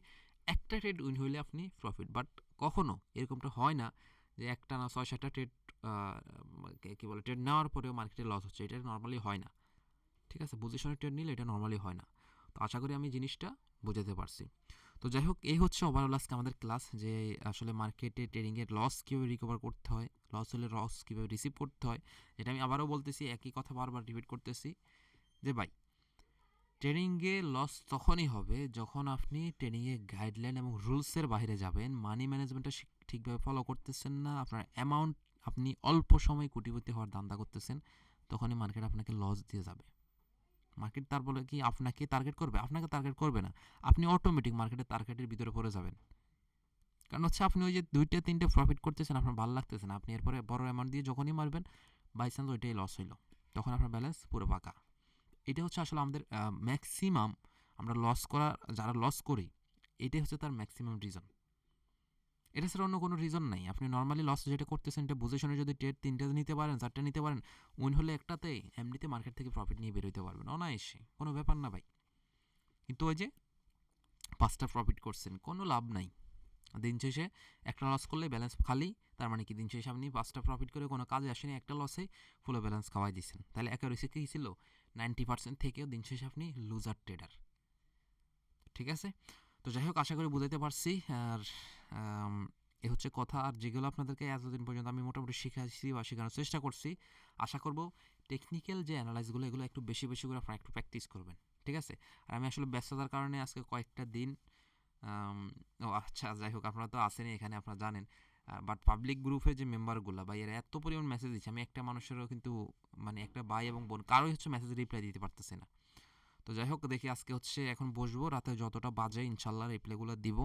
Speaker 1: একটা ট্রেড উইন হইলে আপনি প্রফিট। বাট কখনো এরকমটা হয় না যে একটা না 6-7টা ট্রেড কি বলে ট্রেড নেওয়ার পরেও মার্কেটে লস হচ্ছে, এটা নর্মালি হয় না। ঠিক আছে? পজিশনে ট্রেড নিলে এটা নর্মালি হয় না। তো আশা করি আমি জিনিসটা বোঝাতে পারছি। তো যাই হোক, এই হচ্ছে ওভারঅল আজকে আমাদের ক্লাস, যে আসলে মার্কেটে ট্রেডিংয়ের লস কীভাবে রিকভার করতে হয়, লস হলে লস কীভাবে রিসিভ করতে হয়। যেটা আমি আবারও বলতেছি, একই কথা বারবার রিপিট করতেছি যে ভাই, ট্রেডিংয়ে লস তখনই হবে যখন আপনি ট্রেডিংয়ে গাইডলাইন এবং রুলসের বাইরে যাবেন, মানি ম্যানেজমেন্টটা ঠিকভাবে ফলো করতেছেন না, আপনার অ্যামাউন্ট আপনি অল্প সময় কোটিপতি হওয়ার ধান্দা করতেছেন, তখনই মার্কেট আপনাকে লস দিয়ে যাবে। মার্কেট তার বলে কি আপনাকে টার্গেট করবে? আপনাকে টার্গেট করবে না। আপনি অটোমেটিক মার্কেটের টার্গেটের ভিতরে পড়ে যাবেন। কারণ হচ্ছে আপনি ওই যে 2টা 3টে প্রফিট করতেছেন, আপনার ভালো লাগতেছে না, আপনি এরপরে বড় অ্যামাউন্ট দিয়ে যখনই মারবেন, বাই চান্স ওইটাই লস হইলো, তখন আপনার ব্যালেন্স পুরো ফাঁকা। এটা হচ্ছে আসলে আমাদের ম্যাক্সিমাম আমরা লস করা, যারা লস করি, এটাই হচ্ছে তার ম্যাক্সিমাম রিজন। এটা ছাড়া অন্য কোনো রিজন নাই। আপনি নর্মালি লস যেটা করতেছেন এটা বুঝে শুনে যদি ট্রেড 3টা নিতে পারেন, 4টা নিতে পারেন, উইন হলে একটাতেই এমনিতে মার্কেট থেকে প্রফিট নিয়ে বেরোতে পারবেন অনায়াসে, কোনো ব্যাপার না ভাই। কিন্তু ওই যে 5টা প্রফিট করছেন, কোনো লাভ নাই। দিন শেষে একটা লস করলে ব্যালেন্স খালি, তার মানে কি দিন শেষে আপনি 5টা প্রফিট করে কোনো কাজে আসেনি, একটা লসে পুরো ব্যালেন্স খাওয়াই দিচ্ছেন। তাহলে অ্যাকুরেসি কী ছিল? 90% থেকেও দিন শেষে আপনি লুজার ট্রেডার। ঠিক আছে? তো যাই হোক, আশা করি বুঝাইতে পারছি। আর এ হচ্ছে কথা। আর যেগুলো আপনাদেরকে এতদিন পর্যন্ত আমি মোটামুটি শিখাচ্ছি বা শেখানোর চেষ্টা করছি, আশা করব টেকনিক্যাল যে অ্যানালাইসগুলো এগুলো একটু বেশি বেশি করে আপনারা একটু প্র্যাকটিস করবেন। ঠিক আছে? আর আমি আসলে ব্যস্ততার কারণে আজকে কয়েকটা দিন ও আচ্ছা, যাই হোক, আপনারা তো আসেনই এখানে, আপনারা জানেন। বাট পাবলিক গ্রুপের যে মেম্বারগুলো বা এরা এত পরিমাণ মেসেজ দিচ্ছে, আমি একটা মানুষেরও কিন্তু মানে একটা ভাই এবং বোন কারোই হচ্ছে মেসেজ রিপ্লাই দিতে পারতেছে না। তো যাই হোক, দেখি আজকে হচ্ছে এখন বসবো, রাতে যতটা বাজে ইনশাল্লাহ রিপ্লাইগুলো দিব।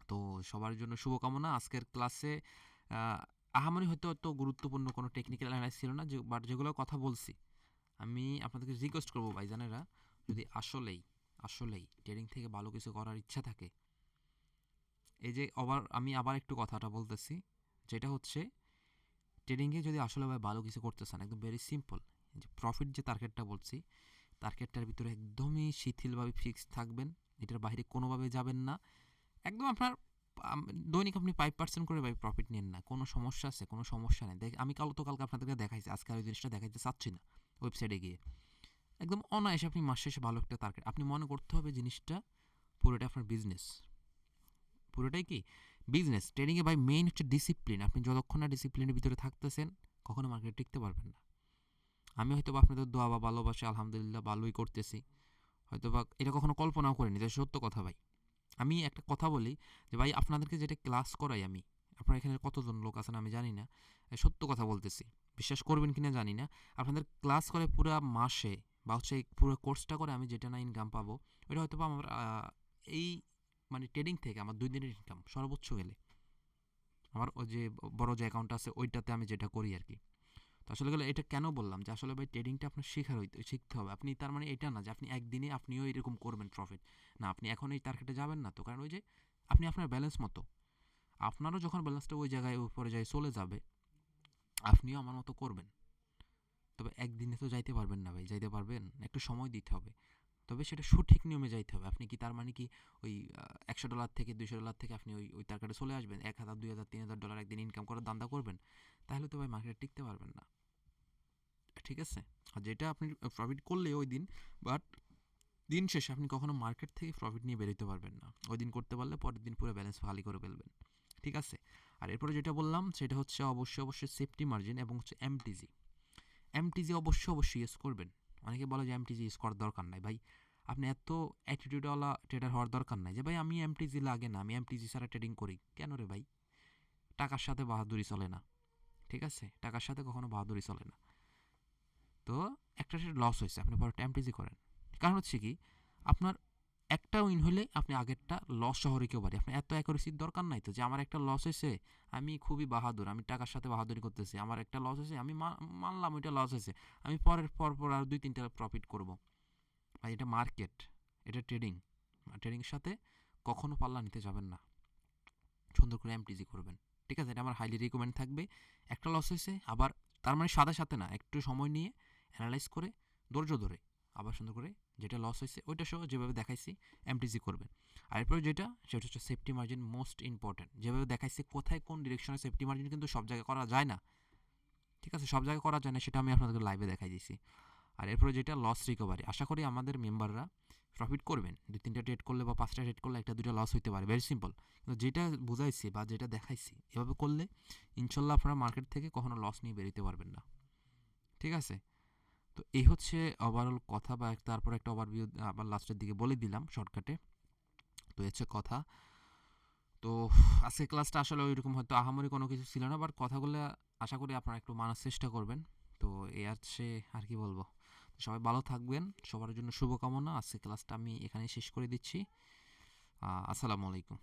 Speaker 1: তো সবার জন্য শুভকামনা। আজকের ক্লাসে আহামরি হয়তো অত গুরুত্বপূর্ণ কোনো টেকনিক্যাল অ্যানালাইস ছিল না, বাট যেগুলো কথা বলছি আমি আপনাদেরকে রিকোয়েস্ট করবো ভাইজানেরা, যদি আসলেই আসলেই ট্রেডিং থেকে ভালো কিছু করার ইচ্ছা থাকে, এই যে আমি আবার একটু কথাটা বলতেছি, যেটা হচ্ছে ট্রেডিংয়ে যদি আসলে ভাই ভালো কিছু করতে চান, একদম ভেরি সিম্পল, যে প্রফিট যে টার্গেটটা বলছি, টার্গেটটার ভিতরে একদমই শিথিলভাবে ফিক্সড থাকবেন, এটার বাইরে কোনোভাবে যাবেন না। একদম আপনার দৈনিক আপনি 5% করে ভাই প্রফিট নেন না, কোনো সমস্যা আছে? কোনো সমস্যা নেই। আমি কালকে আপনাদেরকে দেখাইছি, আজকে আর ওই জিনিসটা দেখাইতে চাচ্ছি না ওয়েবসাইটে গিয়ে। একদম অনায়াসে আপনি মাস শেষে ভালো একটা টার্গেট, আপনি মনে করতে হবে জিনিসটা পুরোটা আপনার বিজনেস, পুরোটাই কি বিজনেস। ট্রেডিংয়ে ভাই মেইন হচ্ছে ডিসিপ্লিন। আপনি যতক্ষণ না ডিসিপ্লিনের ভিতরে থাকতেছেন, কখনো মার্কেটে টিকতে পারবেন না। আমি হয়তো বা আপনাদের দোয়া বা ভালোবাসা আলহামদুলিল্লাহ ভালোই করতেছি, হয়তো বা এটা কখনো কল্পনাও করিনি, এটা সত্য কথা ভাই। আমি একটা কথা বলি যে ভাই, আপনাদেরকে যেটা ক্লাস করাই আমি, আপনার এখানে কতজন লোক আছেন আমি জানি না, সত্য কথা বলতেছি, বিশ্বাস করবেন কিনা জানি না, আপনাদের ক্লাস করে পুরো মাসে বা হচ্ছে এই পুরো কোর্সটা করে আমি যেটা না ইনকাম পাবো, ওইটা হয়তো বা আমার এই মানে ট্রেডিং থেকে আমার 2 দিনের ইনকাম সর্বোচ্চ গেলে, আমার ওই যে বড় যে অ্যাকাউন্ট আছে ওইটাতে আমি যেটা করি আর কি। তো আসলে গেলে এটা কেন বললাম যে আসলে ভাই ট্রেডিংটা আপনার শিখতে হবে। আপনি তার মানে এটা না যে আপনি একদিনে আপনিও এরকম করবেন প্রফিট, না, আপনি এখন এই টার্গেটে যাবেন না তো, কারণ ওই যে আপনি আপনার ব্যালেন্স মতো, আপনারও যখন ব্যালেন্সটা ওই জায়গায় উপরে যায় চলে যাবে, আপনিও আমার মতো করবেন। তবে একদিনে তো যাইতে পারবেন না ভাই, যাইতে পারবেন, একটু সময় দিতে হবে। তবে সেটা সঠিক নিয়মে যাইতে হবে। আপনি কি তার মানে কি ওই $100 থেকে $200 থেকে আপনি ওই ওই টার্গেটে চলে আসবেন, 1,000 2,000 $3,000 একদিন ইনকাম করার দান্দা করবেন, তাহলে তো ভাই মার্কেটে টিকতে পারবেন না। ঠিক আছে? আর যেটা আপনি প্রফিট করলে ওই দিন, বাট দিন শেষে আপনি কখনো মার্কেট থেকে প্রফিট নিয়ে বেরোতে পারবেন না। ওই দিন করতে পারলে পরের দিন পুরো ব্যালেন্স খালি করে ফেলবেন। ঠিক আছে? আর এরপরে যেটা বললাম সেটা হচ্ছে অবশ্যই সেফটি মার্জিন এবং হচ্ছে এমটিজি। এমটিজি অবশ্যই ইউজ করবেন। অনেকে বলে যে এমটিজি ইউজ করার দরকার নাই। ভাই, আপনি এত অ্যাটিটিউডওয়ালা ট্রেডার হওয়ার দরকার নাই যে ভাই আমি এমটিজি লাগে না, আমি এমটিজি ছাড়া ট্রেডিং করি। কেন রে ভাই? টাকার সাথে বাহাদুরি চলে না। ঠিক আছে? টাকার সাথে কখনো বাহাদুরি চলে না। তো একটা লস হয়েছে, আপনি পরে এমটিজি করেন। কারণ হচ্ছে কি, আপনার একটা উইন হলে আপনি আগেরটা লস শহরে কেউ পারি, আপনার এত অ্যাকুরেসির দরকার নাই তো যে আমার একটা লস হয়েছে, আমি খুবই বাহাদুর, আমি টাকার সাথে বাহাদুরি করতেছি, আমার একটা লস হয়েছে, আমি মানলাম ওইটা লস হয়েছে, আমি পর আর 2-3টা প্রফিট করব। ভাই, এটা মার্কেট, এটা ট্রেডিং, ট্রেডিংয়ের সাথে কখনো পাল্লা নিতে যাবেন না, সুন্দর করে এমটিজি করবেন। ঠিক আছে? এটা আমার হাইলি রিকমেন্ড থাকবে। একটা লস হয়েছে, আবার তার মানে সাথে সাথে না, একটু সময় নিয়ে অ্যানালাইজ করে ধৈর্য ধরে আবার সুন্দর করে যেটা লস হয়েছে ওইটা সহ যেভাবে দেখাইছি এমটিজি করবেন। আর এরপরে সেটা হচ্ছে সেফটি মার্জিন, মোস্ট ইম্পর্ট্যান্ট। যেভাবে দেখাইছি কোথায় কোন ডিরেকশনে সেফটি মার্জিন কিন্তু সব জায়গায় করা যায় না। ঠিক আছে? সব জায়গায় করা যায় না, সেটা আমি আপনাদেরকে লাইভে দেখাই দিয়েছি। আর এরপরে যেটা লস রিকভারি, আশা করি আমাদের মেম্বাররা প্রফিট করবেন। 2-3টা ট্রেড করলে বা 5টা ট্রেড করলে 1-2টা লস হইতে পারে, ভেরি সিম্পল। কিন্তু যেটা বুঝাইছি বা যেটা দেখাইছি এভাবে করলে ইনশাল্লাহ আপনারা মার্কেট থেকে কখনো লস নিয়ে বেরোতে পারবেন না। ঠিক আছে? তো এই হচ্ছে ওভারঅল কথা, বা তারপর একটা ওভারভিউ আবার লাস্টের দিকে বলে দিলাম শর্টকাটে। তো এই হচ্ছে কথা। তো আজকে ক্লাসটা আসলে ওইরকম হয়তো আহামরি কোনো কিছু ছিল না, বাট কথাগুলো আশা করি আপনারা একটু মানার চেষ্টা করবেন। তো এই আছে, আর কি বলবো। সবাই ভালো থাকবেন, সবার জন্য শুভকামনা। আজকে ক্লাসটা আমি এখানেই শেষ করে দিচ্ছি। আসসালামু আলাইকুম।